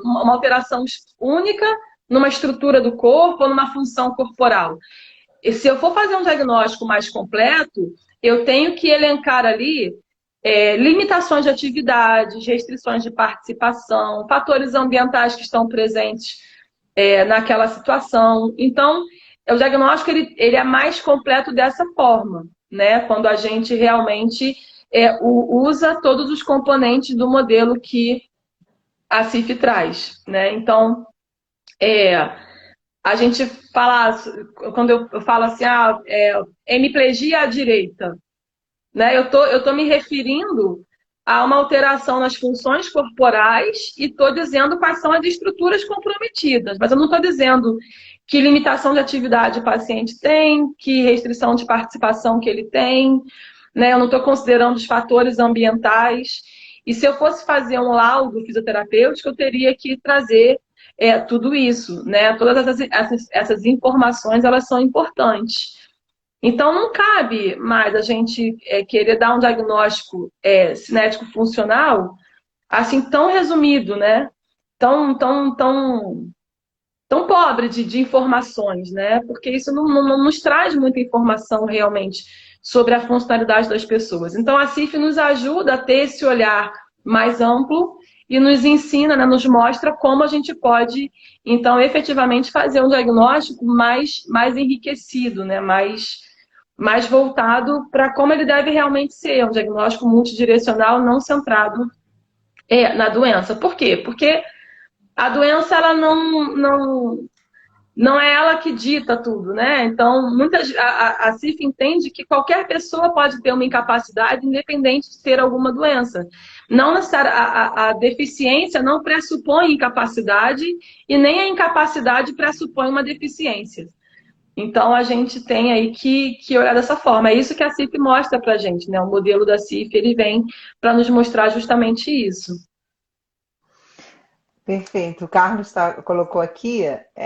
uma alteração única numa estrutura do corpo ou numa função corporal. E se eu for fazer um diagnóstico mais completo, eu tenho que elencar ali limitações de atividades, restrições de participação, fatores ambientais que estão presentes naquela situação. Então, o diagnóstico ele é mais completo dessa forma, né? Quando a gente realmente usa todos os componentes do modelo que a CIF traz, né? Então, a gente fala, quando eu falo assim, hemiplegia à direita, né? Eu tô me referindo a uma alteração nas funções corporais e estou dizendo quais são as estruturas comprometidas, mas eu não estou dizendo que limitação de atividade o paciente tem, que restrição de participação que ele tem, né? Eu não estou considerando os fatores ambientais. E se eu fosse fazer um laudo fisioterapêutico, eu teria que trazer tudo isso, né? Todas essas informações, elas são importantes. Então, não cabe mais a gente querer dar um diagnóstico cinético funcional assim tão resumido, né? Tão pobre de informações, né? Porque isso não nos traz muita informação realmente sobre a funcionalidade das pessoas. Então, a CIF nos ajuda a ter esse olhar mais amplo e nos ensina, né, nos mostra como a gente pode, então, efetivamente fazer um diagnóstico mais enriquecido, né? Mais voltado para como ele deve realmente ser, um diagnóstico multidirecional não centrado na doença. Por quê? Porque a doença ela não é ela que dita tudo, né? Então, a CIF entende que qualquer pessoa pode ter uma incapacidade independente de ter alguma doença. Não necessariamente, a deficiência não pressupõe incapacidade e nem a incapacidade pressupõe uma deficiência. Então, a gente tem aí que olhar dessa forma. É isso que a CIF mostra pra gente, né? O modelo da CIF, ele vem para nos mostrar justamente isso. Perfeito. O Carlos colocou aqui,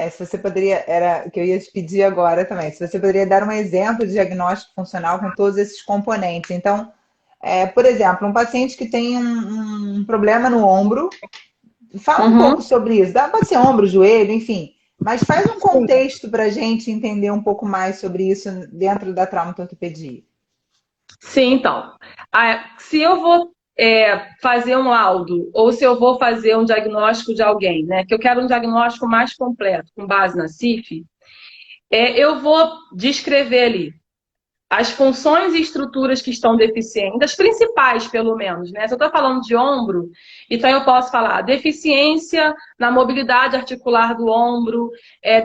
se você poderia, era o que eu ia te pedir agora também, se você poderia dar um exemplo de diagnóstico funcional com todos esses componentes. Então, por exemplo, um paciente que tem um problema no ombro, fala um pouco sobre isso. Pode ser ombro, joelho, enfim. Mas faz um contexto para a gente entender um pouco mais sobre isso dentro da traumatortopedia. Sim, então. Se eu vou fazer um laudo ou se eu vou fazer um diagnóstico de alguém, né, que eu quero um diagnóstico mais completo, com base na CIF, eu vou descrever ali as funções e estruturas que estão deficientes, as principais, pelo menos, né? Se eu estou falando de ombro, então eu posso falar deficiência na mobilidade articular do ombro,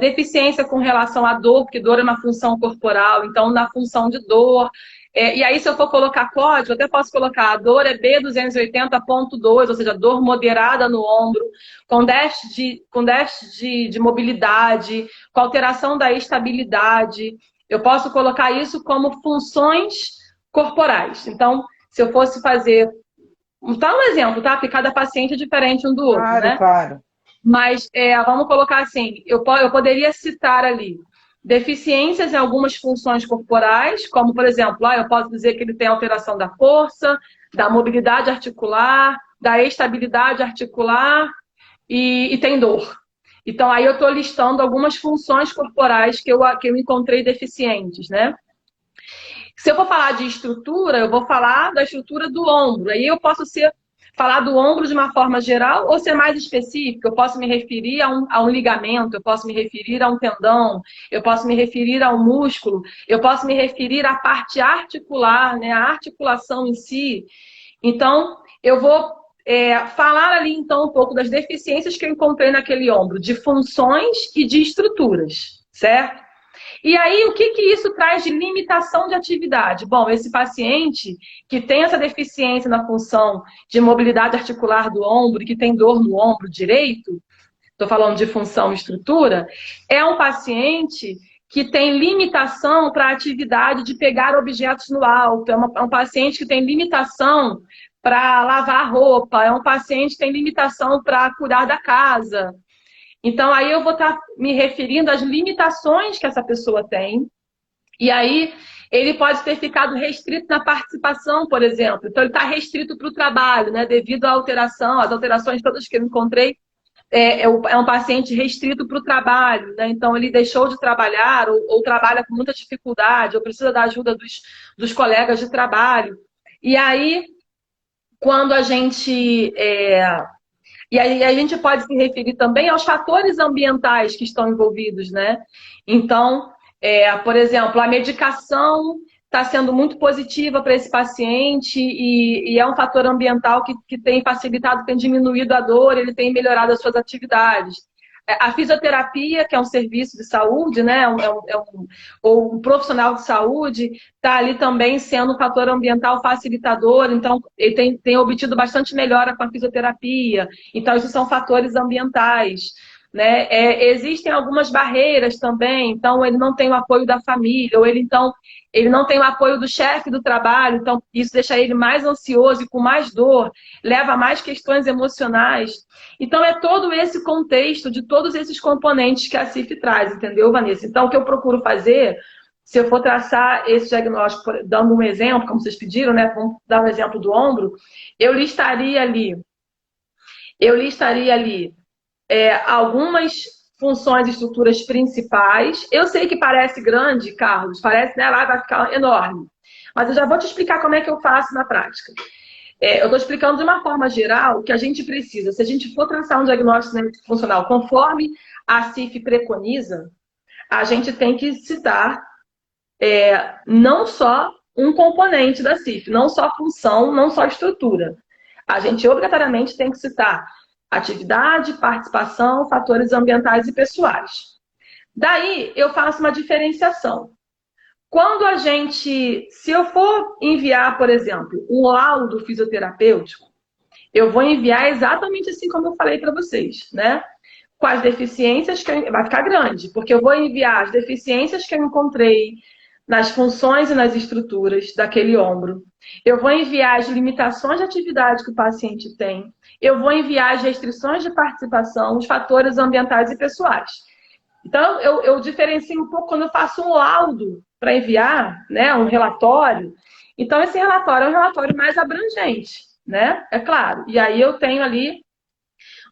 deficiência com relação à dor, porque dor é uma função corporal, então na função de dor. E aí, se eu for colocar código, eu até posso colocar a dor é B280.2, ou seja, dor moderada no ombro, com déficit de mobilidade, com alteração da estabilidade. Eu posso colocar isso como funções corporais. Então, se eu fosse fazer... Tá um exemplo, tá? Porque cada paciente é diferente um do outro, Claro, né? claro. Mas vamos colocar assim, eu poderia citar ali deficiências em algumas funções corporais, como, por exemplo, eu posso dizer que ele tem alteração da força, da mobilidade articular, da estabilidade articular e tem dor. Então, aí eu estou listando algumas funções corporais que eu encontrei deficientes, né? Se eu vou falar de estrutura, eu vou falar da estrutura do ombro. Aí eu posso falar do ombro de uma forma geral ou ser mais específico. Eu posso me referir a um ligamento, eu posso me referir a um tendão, eu posso me referir a um músculo, eu posso me referir à parte articular, né? A articulação em si. Então, eu vou falar ali, então, um pouco das deficiências que eu encontrei naquele ombro, de funções e de estruturas, certo? E aí, o que isso traz de limitação de atividade? Bom, esse paciente que tem essa deficiência na função de mobilidade articular do ombro, que tem dor no ombro direito, estou falando de função e estrutura, é um paciente que tem limitação para a atividade de pegar objetos no alto, é um paciente que tem limitação para lavar roupa, é um paciente que tem limitação para cuidar da casa. Então, aí eu vou estar me referindo às limitações que essa pessoa tem. E aí, ele pode ter ficado restrito na participação, por exemplo. Então, ele está restrito para o trabalho, né? Devido à alteração, às alterações todas que eu encontrei, é um paciente restrito para o trabalho, né? Então, ele deixou de trabalhar ou trabalha com muita dificuldade, ou precisa da ajuda dos colegas de trabalho. E aí, quando a gente... E aí a gente pode se referir também aos fatores ambientais que estão envolvidos, né? Então, por exemplo, a medicação está sendo muito positiva para esse paciente e é um fator ambiental que tem facilitado, tem diminuído a dor, ele tem melhorado as suas atividades. A fisioterapia, que é um serviço de saúde, né? Ou um profissional de saúde, está ali também sendo um fator ambiental facilitador, então ele tem obtido bastante melhora com a fisioterapia. Então, isso são fatores ambientais. Né? Existem algumas barreiras também, então ele não tem o apoio da família, ou ele não tem o apoio do chefe do trabalho, então isso deixa ele mais ansioso e com mais dor, leva a mais questões emocionais. Então é todo esse contexto de todos esses componentes que a CIF traz, entendeu, Vanessa? Então o que eu procuro fazer, se eu for traçar esse diagnóstico, dando um exemplo, como vocês pediram, né? Vamos dar um exemplo do ombro, eu listaria ali algumas funções e estruturas principais. Eu sei que parece grande, Carlos, parece, né, lá vai ficar enorme. Mas eu já vou te explicar como é que eu faço na prática. Eu estou explicando de uma forma geral o que a gente precisa. Se a gente for traçar um diagnóstico funcional conforme a CIF preconiza, a gente tem que citar não só um componente da CIF, não só função, não só estrutura. A gente obrigatoriamente tem que citar atividade, participação, fatores ambientais e pessoais. Daí, eu faço uma diferenciação. Quando se eu for enviar, por exemplo, um laudo fisioterapêutico, eu vou enviar exatamente assim como eu falei para vocês, né? Com as deficiências vai ficar grande, porque eu vou enviar as deficiências que eu encontrei nas funções e nas estruturas daquele ombro. Eu vou enviar as limitações de atividade que o paciente tem. Eu vou enviar as restrições de participação, os fatores ambientais e pessoais. Então, eu diferencio um pouco quando eu faço um laudo para enviar, né, um relatório. Então, esse relatório é um relatório mais abrangente, né? É claro. E aí eu tenho ali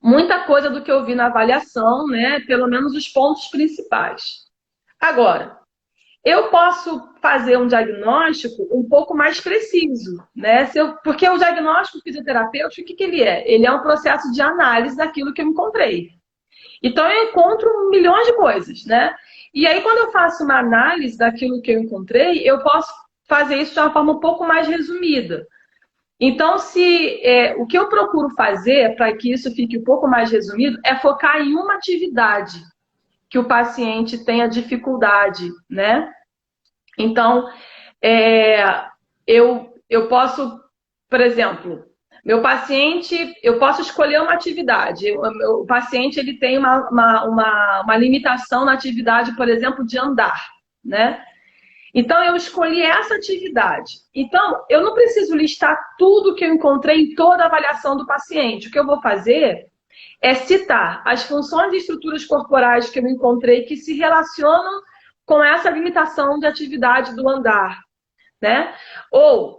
muita coisa do que eu vi na avaliação, né? Pelo menos os pontos principais. Agora, eu posso fazer um diagnóstico um pouco mais preciso, né? Porque o diagnóstico fisioterapêutico, o que ele é? Ele é um processo de análise daquilo que eu encontrei. Então, eu encontro milhões de coisas, né? E aí, quando eu faço uma análise daquilo que eu encontrei, eu posso fazer isso de uma forma um pouco mais resumida. Então, o que eu procuro fazer para que isso fique um pouco mais resumido é focar em uma atividade que o paciente tenha dificuldade, né? Então, eu posso, por exemplo, meu paciente, eu posso escolher uma atividade. O paciente ele tem uma limitação na atividade, por exemplo, de andar, né? Então, eu escolhi essa atividade. Então, eu não preciso listar tudo que eu encontrei em toda a avaliação do paciente. O que eu vou fazer é citar as funções e estruturas corporais que eu encontrei que se relacionam com essa limitação de atividade do andar, né? Vou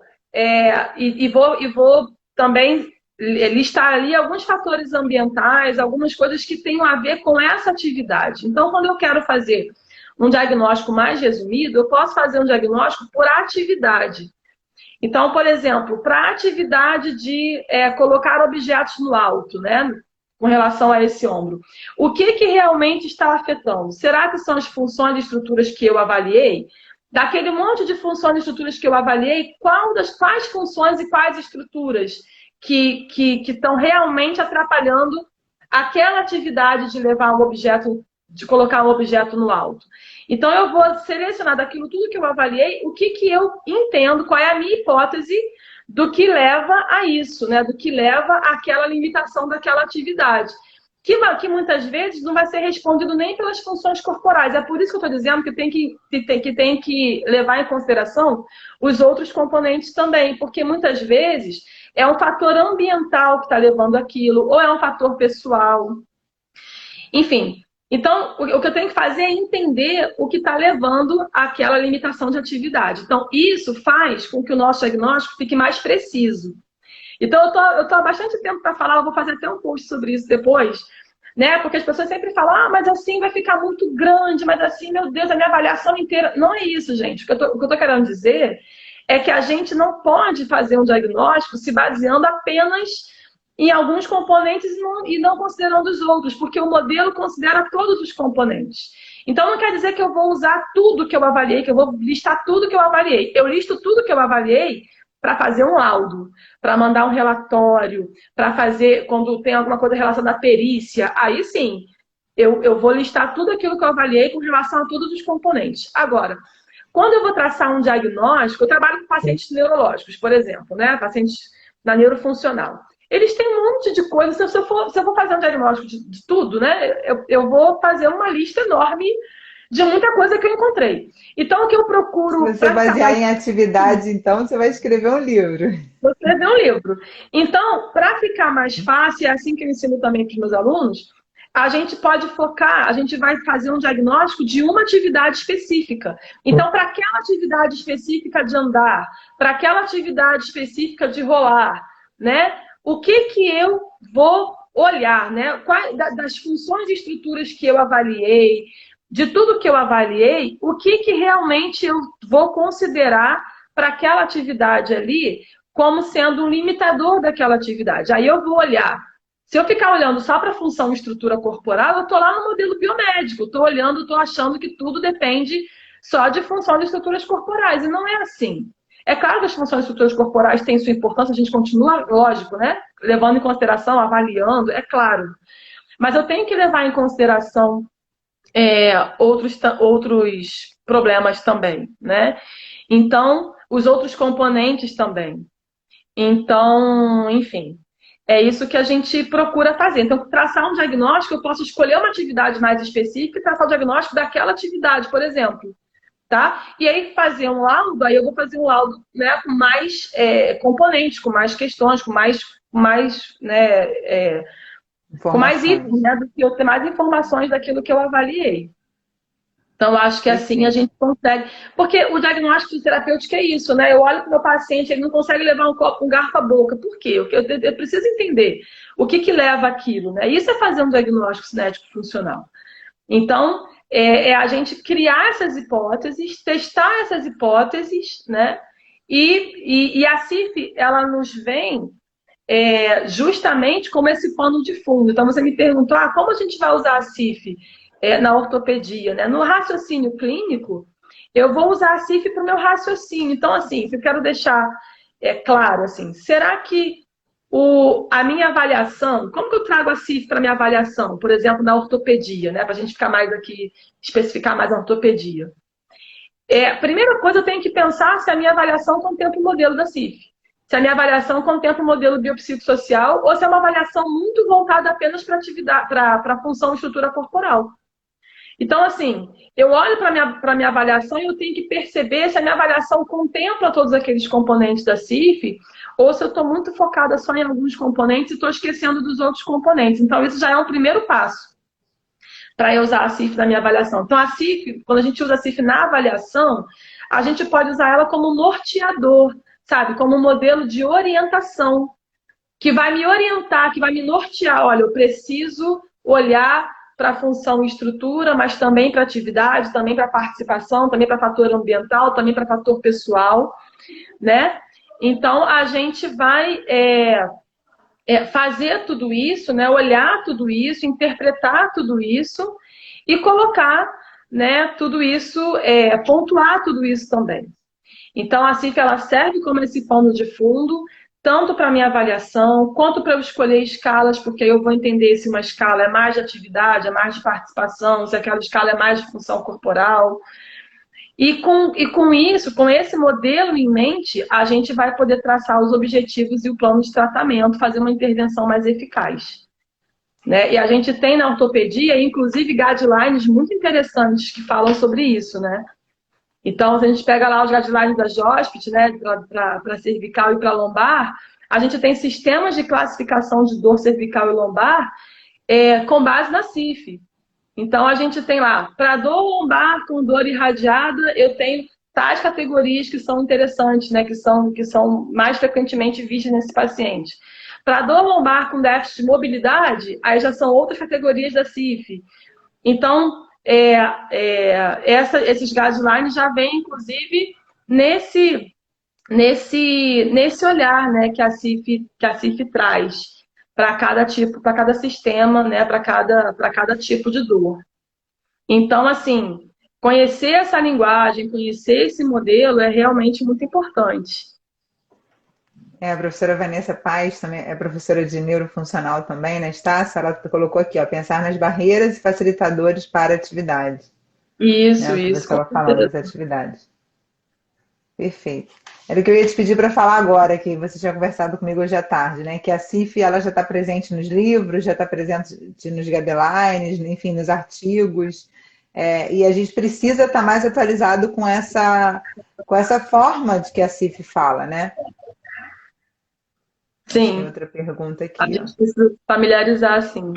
também listar ali alguns fatores ambientais, algumas coisas que tenham a ver com essa atividade. Então, quando eu quero fazer um diagnóstico mais resumido, eu posso fazer um diagnóstico por atividade. Então, por exemplo, para a atividade de colocar objetos no alto, né? Com relação a esse ombro. O que realmente está afetando? Será que são as funções e estruturas que eu avaliei? Daquele monte de funções e estruturas que eu avaliei, quais funções e quais estruturas que estão realmente atrapalhando aquela atividade de levar um objeto, de colocar um objeto no alto. Então, eu vou selecionar daquilo tudo que eu avaliei, o que eu entendo, qual é a minha hipótese do que leva a isso, né? Do que leva àquela limitação daquela atividade. Que muitas vezes não vai ser respondido nem pelas funções corporais. É por isso que eu estou dizendo que tem que levar em consideração os outros componentes também, porque muitas vezes é um fator ambiental que está levando aquilo, ou é um fator pessoal. Enfim, então o que eu tenho que fazer é entender o que está levando àquela limitação de atividade. Então, isso faz com que o nosso diagnóstico fique mais preciso. Então, eu tô há bastante tempo para falar, eu vou fazer até um post sobre isso depois, né? Porque as pessoas sempre falam, ah, mas assim vai ficar muito grande, mas assim, meu Deus, a minha avaliação inteira. Não é isso, gente. O que eu tô querendo dizer é que a gente não pode fazer um diagnóstico se baseando apenas em alguns componentes e não considerando os outros, porque o modelo considera todos os componentes. Então, não quer dizer que eu vou usar tudo que eu avaliei, que eu vou listar tudo que eu avaliei. Eu listo tudo que eu avaliei para fazer um laudo, para mandar um relatório, para fazer, quando tem alguma coisa relacionada à perícia, aí sim, eu vou listar tudo aquilo que eu avaliei com relação a todos os componentes. Agora, quando eu vou traçar um diagnóstico, eu trabalho com pacientes neurológicos, por exemplo, né? Pacientes da neurofuncional. Eles têm um monte de coisas. Se eu for fazer um diagnóstico de tudo, né? Eu vou fazer uma lista enorme de muita coisa que eu encontrei. Então, o que eu procuro... Se você basear em atividade, então, você vai escrever um livro. Vou escrever um livro. Então, para ficar mais fácil, é assim que eu ensino também para os meus alunos, a gente pode focar, a gente vai fazer um diagnóstico de uma atividade específica. Então, para aquela atividade específica de andar, para aquela atividade específica de rolar, né? O que eu vou olhar, né? Das funções e estruturas que eu avaliei, de tudo que eu avaliei, o que realmente eu vou considerar para aquela atividade ali como sendo um limitador daquela atividade. Aí eu vou olhar. Se eu ficar olhando só para a função e estrutura corporal, eu estou lá no modelo biomédico, estou olhando, estou achando que tudo depende só de função e estruturas corporais, e não é assim. É claro que as funções e estruturas corporais têm sua importância, a gente continua, lógico, né? Levando em consideração, avaliando, é claro. Mas eu tenho que levar em consideração outros problemas também, né? Então, os outros componentes também. Então, enfim, é isso que a gente procura fazer. Então, traçar um diagnóstico, eu posso escolher uma atividade mais específica e traçar o diagnóstico daquela atividade, por exemplo. Tá? E aí fazer um laudo, aí eu vou fazer um laudo, né, com mais componentes, com mais questões, com mais né, com mais itens, né, do que eu ter mais informações daquilo que eu avaliei. Então, eu acho que assim a gente consegue. Porque o diagnóstico terapêutico é isso, né? Eu olho para o meu paciente, ele não consegue levar um garfo à boca. Por quê? Eu preciso entender o que leva aquilo, né? Isso é fazer um diagnóstico cinético funcional. Então, é a gente criar essas hipóteses, testar essas hipóteses, né? E a CIF, ela nos vem justamente como esse pano de fundo. Então, você me perguntou, como a gente vai usar a CIF na ortopedia, né? No raciocínio clínico, eu vou usar a CIF para o meu raciocínio. Então, assim, eu quero deixar claro, assim, será que a minha avaliação, como que eu trago a CIF para minha avaliação, por exemplo, na ortopedia, né? Para a gente ficar mais aqui, especificar mais a ortopedia. Primeira coisa, eu tenho que pensar se a minha avaliação contempla o modelo da CIF. Se a minha avaliação contempla o modelo biopsicossocial ou se é uma avaliação muito voltada apenas para atividade, para a função e estrutura corporal. Então, assim, eu olho para a minha avaliação e eu tenho que perceber se a minha avaliação contempla todos aqueles componentes da CIF ou se eu estou muito focada só em alguns componentes e estou esquecendo dos outros componentes. Então, isso já é um primeiro passo para eu usar a CIF na minha avaliação. Então, a CIF, quando a gente usa a CIF na avaliação, a gente pode usar ela como norteador, sabe? Como um modelo de orientação, que vai me orientar, que vai me nortear. Olha, eu preciso olhar para a função e estrutura, mas também para atividade, também para participação, também para fator ambiental, também para fator pessoal, né? Então, a gente vai fazer tudo isso, né? Olhar tudo isso, interpretar tudo isso e colocar, né, tudo isso, pontuar tudo isso também. Então, a CIF, ela serve como esse pano de fundo, tanto para a minha avaliação, quanto para eu escolher escalas, porque eu vou entender se uma escala é mais de atividade, é mais de participação, se aquela escala é mais de função corporal. Com isso, com esse modelo em mente, a gente vai poder traçar os objetivos e o plano de tratamento, fazer uma intervenção mais eficaz. Né? E a gente tem na ortopedia, inclusive, guidelines muito interessantes que falam sobre isso, né? Então, se a gente pega lá os guidelines da JOSPT, né, para cervical e para lombar, a gente tem sistemas de classificação de dor cervical e lombar com base na CIF. Então, a gente tem lá, para dor lombar com dor irradiada, eu tenho tais categorias que são interessantes, né, que são mais frequentemente vistas nesse paciente. Para dor lombar com déficit de mobilidade, aí já são outras categorias da CIF. Então, esses guidelines já vêm, inclusive, nesse olhar, né, que a CIF traz para cada tipo, para cada sistema, né, para cada tipo de dor. Então, assim, conhecer essa linguagem, conhecer esse modelo é realmente muito importante. A professora Vanessa Paes também é professora de neurofuncional também, né, Estácio? Ela colocou aqui, ó, pensar nas barreiras e facilitadores para a atividade. Isso, né, o que isso. você estava falando das atividades. Perfeito. Era o que eu ia te pedir para falar agora, que você tinha conversado comigo hoje à tarde, né? Que a CIF ela já está presente nos livros, já está presente nos guidelines, enfim, nos artigos. E a gente precisa estar mais atualizado com essa forma de que a CIF fala, né? Tem Sim. outra pergunta A aqui, ó. gente precisa familiarizar, sim.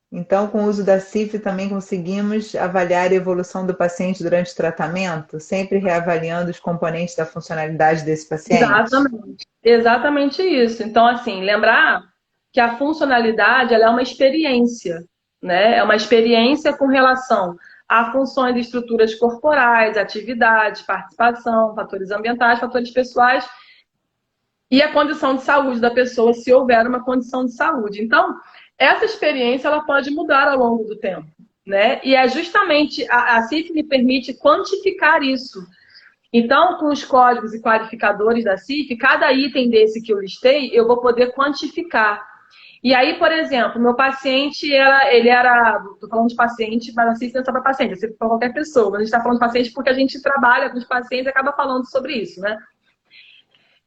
Então, com o uso da CIF, também conseguimos avaliar a evolução do paciente durante o tratamento, sempre reavaliando os componentes da funcionalidade desse paciente? Exatamente. Exatamente isso. Então, assim, lembrar que a funcionalidade ela é uma experiência, né? É uma experiência com relação a funções e estruturas corporais, atividades, participação, fatores ambientais, fatores pessoais e a condição de saúde da pessoa, se houver uma condição de saúde. Então, essa experiência ela pode mudar ao longo do tempo, né? E é justamente a CIF me permite quantificar isso. Então, com os códigos e qualificadores da CIF, cada item desse que eu listei, eu vou poder quantificar. E aí, por exemplo, meu paciente, ele era, estou falando de paciente, mas a CIF não é só para paciente, é sempre para qualquer pessoa. Mas a gente está falando de paciente porque a gente trabalha com os pacientes e acaba falando sobre isso, né?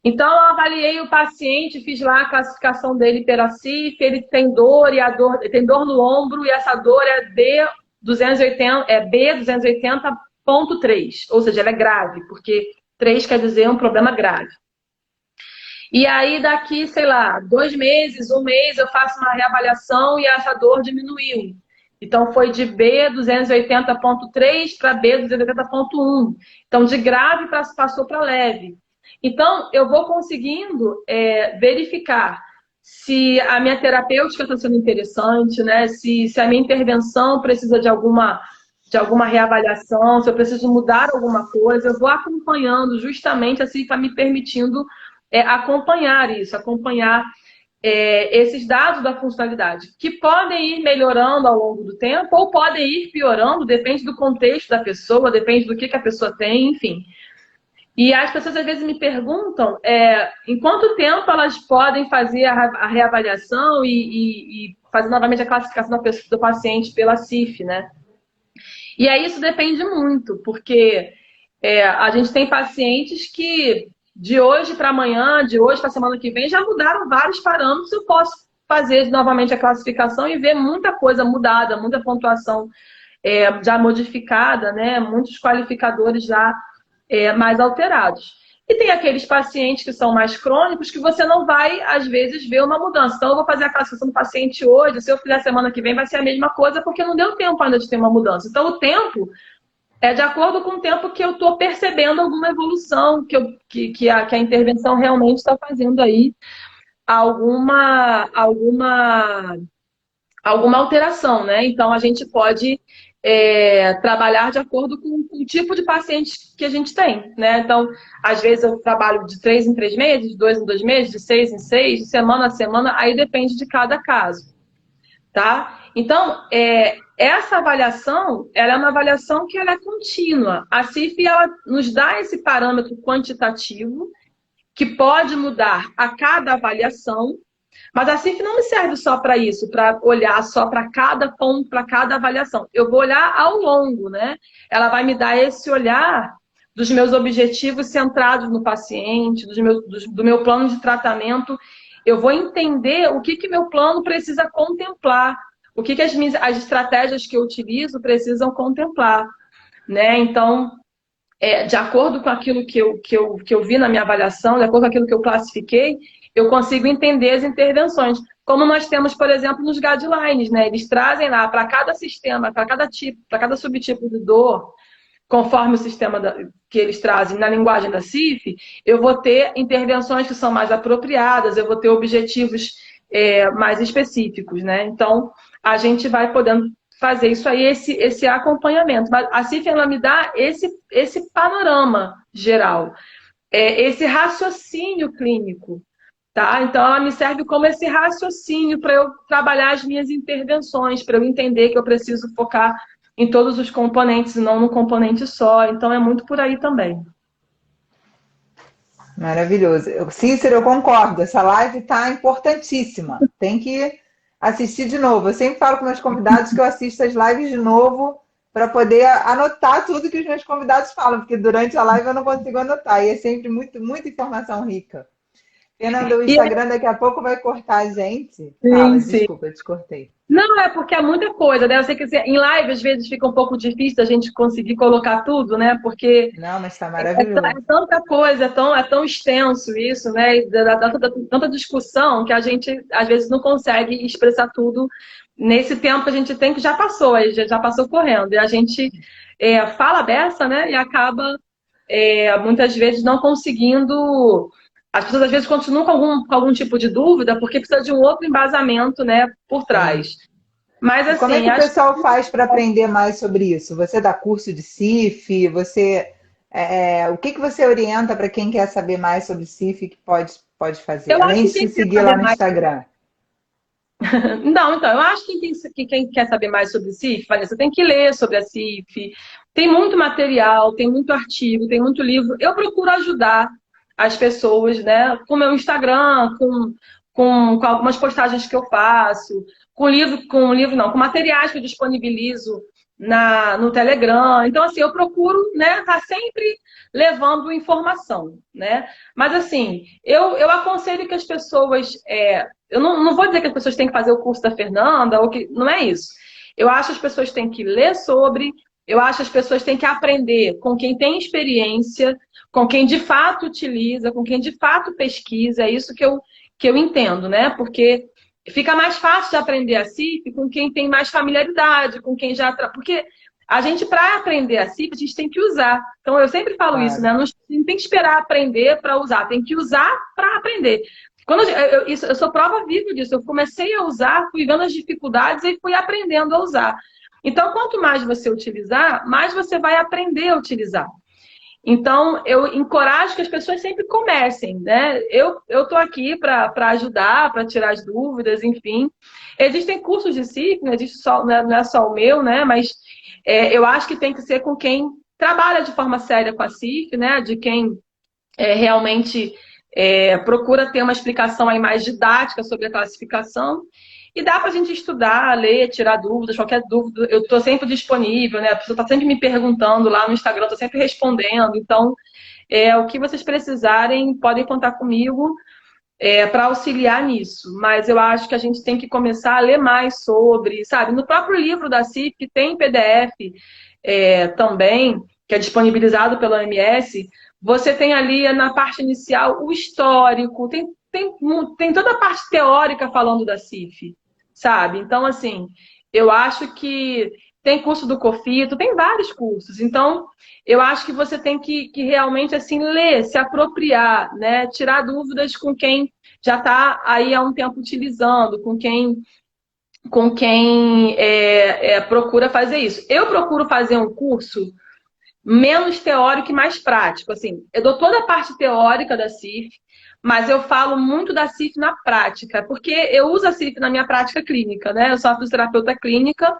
Então, eu avaliei o paciente, fiz lá a classificação dele pela CIF, ele tem dor, tem dor no ombro, e essa dor é B280.3, ou seja, ela é grave, porque 3 quer dizer um problema grave. E aí, daqui, sei lá, 2 meses, 1 mês, eu faço uma reavaliação e essa dor diminuiu. Então, foi de B280.3 para B280.1. Então, de grave passou para leve. Então, eu vou conseguindo verificar se a minha terapêutica está sendo interessante, né? Se a minha intervenção precisa de alguma reavaliação, se eu preciso mudar alguma coisa. Eu vou acompanhando justamente assim, para me permitindo acompanhar isso, acompanhar esses dados da funcionalidade, que podem ir melhorando ao longo do tempo ou podem ir piorando, depende do contexto da pessoa, depende do que a pessoa tem, enfim. E as pessoas às vezes me perguntam em quanto tempo elas podem fazer a reavaliação e fazer novamente a classificação do paciente pela CIF, né? E aí isso depende muito, porque a gente tem pacientes que de hoje para amanhã, de hoje para a semana que vem, já mudaram vários parâmetros. Eu posso fazer novamente a classificação e ver muita coisa mudada, muita pontuação já modificada, né? Muitos qualificadores já mais alterados. E tem aqueles pacientes que são mais crônicos que você não vai, às vezes, ver uma mudança. Então, eu vou fazer a classificação do paciente hoje, se eu fizer semana que vem, vai ser a mesma coisa, porque não deu tempo ainda de ter uma mudança. Então, o tempo é de acordo com o tempo que eu estou percebendo alguma evolução, que a intervenção realmente está fazendo aí alguma alteração, né? Então, a gente pode trabalhar de acordo com o tipo de paciente que a gente tem, né? Então, às vezes eu trabalho de 3 em 3 meses, de 2 em 2 meses, de 6 em 6, de semana a semana, aí depende de cada caso, tá? Então, essa avaliação, ela é uma avaliação que ela é contínua. A CIF, ela nos dá esse parâmetro quantitativo que pode mudar a cada avaliação, mas a CIF não me serve só para isso, para olhar só para cada ponto, para cada avaliação. Eu vou olhar ao longo, né? Ela vai me dar esse olhar dos meus objetivos centrados no paciente, do meu plano de tratamento. Eu vou entender o que meu plano precisa contemplar, o que as estratégias que eu utilizo precisam contemplar, né? Então, de acordo com aquilo que eu vi na minha avaliação, de acordo com aquilo que eu classifiquei, eu consigo entender as intervenções. Como nós temos, por exemplo, nos guidelines, né? Eles trazem lá para cada sistema, para cada tipo, para cada subtipo de dor, conforme o sistema que eles trazem na linguagem da CIF, eu vou ter intervenções que são mais apropriadas, eu vou ter objetivos mais específicos, né? Então, a gente vai podendo fazer isso aí, esse acompanhamento. Mas a CIF, ela me dá esse panorama geral, esse raciocínio clínico, tá? Então, ela me serve como esse raciocínio para eu trabalhar as minhas intervenções, para eu entender que eu preciso focar em todos os componentes e não num componente só. Então, é muito por aí também. Maravilhoso. Cícero, eu concordo. Essa live está importantíssima. Tem que assistir de novo. Eu sempre falo com meus convidados que eu assisto as lives de novo para poder anotar tudo que os meus convidados falam, porque durante a live eu não consigo anotar. E é sempre muita informação rica. Fernanda, o Instagram daqui a pouco vai cortar a gente. Fala, desculpa, eu te cortei. Não, é porque é muita coisa, né? Eu sei que em live às vezes fica um pouco difícil a gente conseguir colocar tudo, né? Porque não, mas está maravilhoso. É tanta coisa, é tão extenso isso, né? E dá tanta discussão que a gente às vezes não consegue expressar tudo nesse tempo que a gente tem, que já passou, já passou correndo. E a gente fala a beça, né? E acaba muitas vezes não conseguindo. As pessoas às vezes continuam com algum tipo de dúvida porque precisa de um outro embasamento, né, por trás. Mas assim, como é que o pessoal faz para aprender mais sobre isso? Você dá curso de CIF? O que você orienta para quem quer saber mais sobre CIF que pode fazer? Além de se seguir lá no Instagram. Não, então, eu acho que quem quer saber mais sobre CIF, Vanessa, tem que ler sobre a CIF. Tem muito material, tem muito artigo, tem muito livro. Eu procuro ajudar as pessoas, né, com o meu Instagram, com algumas postagens que eu faço, com materiais que eu disponibilizo no Telegram. Então, assim, eu procuro, né, estar sempre levando informação, né? Mas, assim, eu aconselho que as pessoas... eu não vou dizer que as pessoas têm que fazer o curso da Fernanda, não é isso. Eu acho que as pessoas têm que ler sobre... Eu acho que as pessoas têm que aprender com quem tem experiência, com quem de fato utiliza, com quem de fato pesquisa. É isso que eu entendo, né? Porque fica mais fácil de aprender a CIF com quem tem mais familiaridade, com quem já... Porque a gente, para aprender a CIF, a gente tem que usar. Então, eu sempre falo isso, né? Não tem que esperar aprender para usar, tem que usar para aprender. Eu sou prova viva disso. Eu comecei a usar, fui vendo as dificuldades e fui aprendendo a usar. Então, quanto mais você utilizar, mais você vai aprender a utilizar. Então, eu encorajo que as pessoas sempre comecem, né? Eu estou aqui para ajudar, para tirar as dúvidas, enfim. Existem cursos de CIF, não é só o meu, né? Mas eu acho que tem que ser com quem trabalha de forma séria com a CIF, né? De quem realmente procura ter uma explicação aí mais didática sobre a classificação. E dá para a gente estudar, ler, tirar dúvidas, qualquer dúvida. Eu estou sempre disponível, né? A pessoa está sempre me perguntando lá no Instagram, estou sempre respondendo. Então, o que vocês precisarem, podem contar comigo para auxiliar nisso. Mas eu acho que a gente tem que começar a ler mais sobre, sabe? No próprio livro da CIF, que tem PDF também, que é disponibilizado pela OMS, você tem ali na parte inicial o histórico, tem toda a parte teórica falando da CIF, sabe? Então, assim, eu acho que tem curso do COFITO, tem vários cursos. Então, eu acho que você tem que realmente, assim, ler, se apropriar, né? Tirar dúvidas com quem já está aí há um tempo utilizando, com quem procura fazer isso. Eu procuro fazer um curso menos teórico e mais prático. Assim, eu dou toda a parte teórica da CIF, mas eu falo muito da CIF na prática, porque eu uso a CIF na minha prática clínica, né? Eu sou fisioterapeuta clínica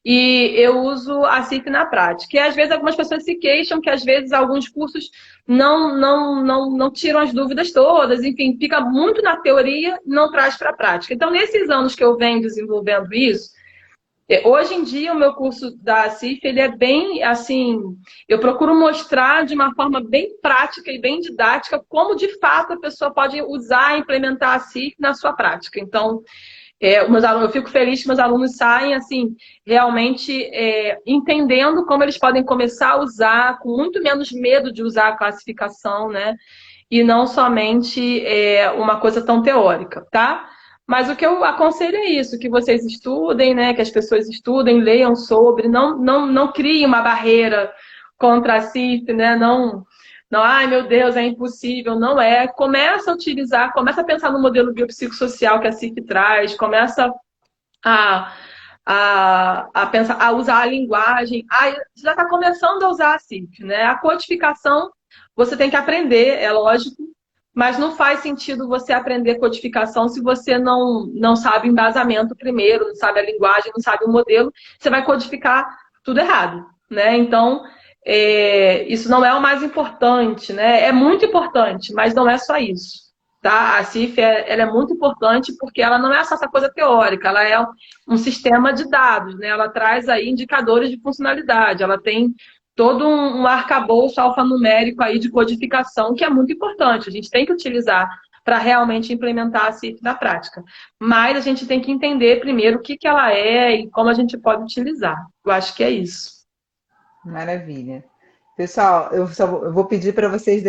e eu uso a CIF na prática. E às vezes algumas pessoas se queixam que às vezes alguns cursos não tiram as dúvidas todas, enfim, fica muito na teoria, não traz para a prática. Então, nesses anos que eu venho desenvolvendo isso, hoje em dia, o meu curso da CIF, ele é bem, assim, eu procuro mostrar de uma forma bem prática e bem didática como, de fato, a pessoa pode usar e implementar a CIF na sua prática. Então, eu fico feliz que meus alunos saem, assim, realmente entendendo como eles podem começar a usar, com muito menos medo de usar a classificação, né? E não somente uma coisa tão teórica, tá? Mas o que eu aconselho é isso, que vocês estudem, né? Que as pessoas estudem, leiam sobre, não criem uma barreira contra a CIF, né? Não, ai meu Deus, é impossível. Não é. Começa a utilizar, começa a pensar no modelo biopsicossocial que a CIF traz, começa a, pensar, a usar a linguagem. Já está começando a usar a CIF, né? A codificação você tem que aprender, é lógico, mas não faz sentido você aprender codificação se você não sabe embasamento primeiro, não sabe a linguagem, não sabe o modelo, você vai codificar tudo errado, né? Então, isso não é o mais importante, né? É muito importante, mas não é só isso. Tá? A CIF ela é muito importante porque ela não é só essa coisa teórica, ela é um sistema de dados, né? Ela traz aí indicadores de funcionalidade, ela tem todo um arcabouço alfanumérico aí de codificação que é muito importante. A gente tem que utilizar para realmente implementar a CIF na prática. Mas a gente tem que entender primeiro o que ela é e como a gente pode utilizar. Eu acho que é isso. Maravilha. Pessoal, eu vou pedir para vocês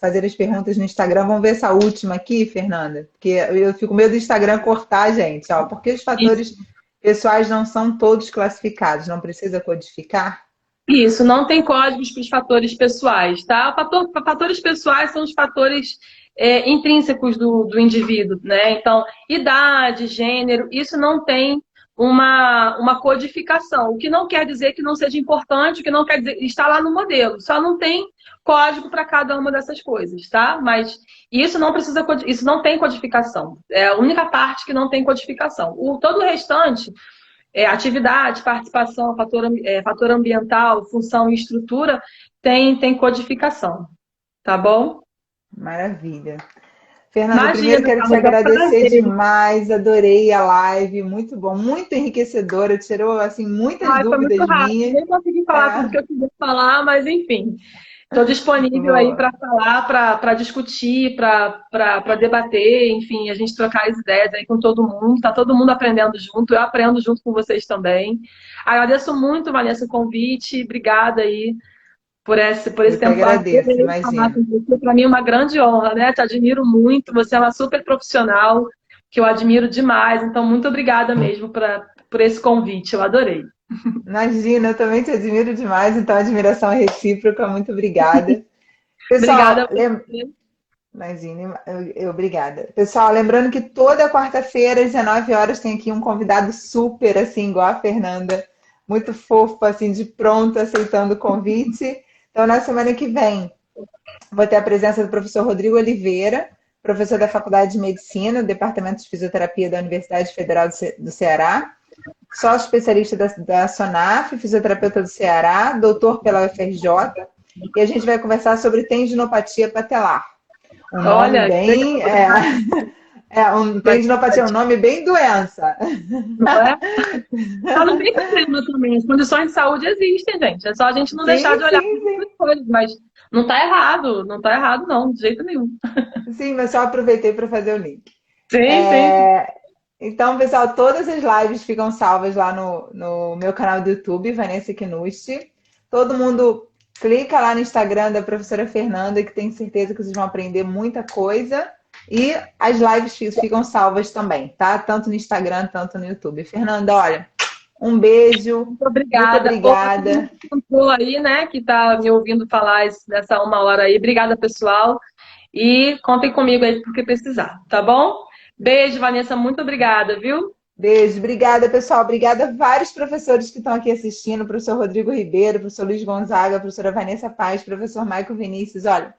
fazer as perguntas no Instagram. Vamos ver essa última aqui, Fernanda, porque eu fico com medo do Instagram cortar, gente. Ó, porque os fatores pessoais não são todos classificados, não precisa codificar? Isso, não tem códigos para os fatores pessoais, tá? Fatores pessoais são os fatores intrínsecos do indivíduo, né? Então, idade, gênero, isso não tem uma codificação, o que não quer dizer que não seja importante, o que não quer dizer está lá no modelo, só não tem código para cada uma dessas coisas, tá? Mas isso não precisa, isso não tem codificação. É a única parte que não tem codificação. Todo o restante atividade, participação, fator ambiental, função e estrutura, tem codificação. Tá bom? Maravilha. Fernanda, Imagina, primeiro quero te agradecer demais, adorei a live, muito bom, muito enriquecedora, tirou assim muitas foi dúvidas muito rápido, minhas. nem consegui falar tudo que eu queria falar, mas enfim. Estou disponível aí para falar, para discutir, para debater, enfim, a gente trocar as ideias aí com todo mundo. Está todo mundo aprendendo junto, eu aprendo junto com vocês também. Agradeço muito, Vanessa, o convite. Obrigada aí por esse tempo. Eu agradeço, imagina. Para mim é uma grande honra, né? Te admiro muito, você é uma super profissional, que eu admiro demais. Então, muito obrigada mesmo por esse convite, eu adorei. Imagina, eu também te admiro demais, então a admiração é recíproca, muito obrigada. Pessoal, Obrigada. imagina, obrigada. Pessoal, lembrando que toda quarta-feira, às 19 horas, tem aqui um convidado super, assim, igual a Fernanda, muito fofo, assim, de pronto, aceitando o convite. Então, na semana que vem, vou ter a presença do professor Rodrigo Oliveira, professor da Faculdade de Medicina, do Departamento de Fisioterapia da Universidade Federal do Ceará, sócio especialista da SONAF, fisioterapeuta do Ceará, doutor pela UFRJ, e a gente vai conversar sobre tendinopatia patelar. Um nome bem... tendinopatia é um nome bem doença. Não é? Só não tem problema também. As condições de saúde existem, gente. É só a gente não deixar de olhar para as coisas. Mas não está errado. Não está errado, não. De jeito nenhum. Sim, mas só aproveitei para fazer o link. Sim. Então, pessoal, todas as lives ficam salvas lá no meu canal do YouTube, Vanessa Knusti. Todo mundo clica lá no Instagram da professora Fernanda, que tenho certeza que vocês vão aprender muita coisa. E as lives ficam salvas também, tá? Tanto no Instagram, tanto no YouTube. Fernanda, olha, um beijo. Muito obrigada. Muito obrigada. Aí, né, que está me ouvindo falar nessa uma hora aí. Obrigada, pessoal. E contem comigo aí porque precisar, tá bom? Beijo, Vanessa. Muito obrigada, viu? Beijo. Obrigada, pessoal. Obrigada a vários professores que estão aqui assistindo. Professor Rodrigo Ribeiro, professor Luiz Gonzaga, professora Vanessa Paz, professor Maico Vinícius. Olha,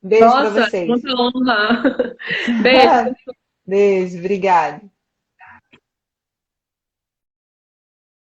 Beijo para Nossa, vocês. muita honra. Beijo. Beijo, obrigada.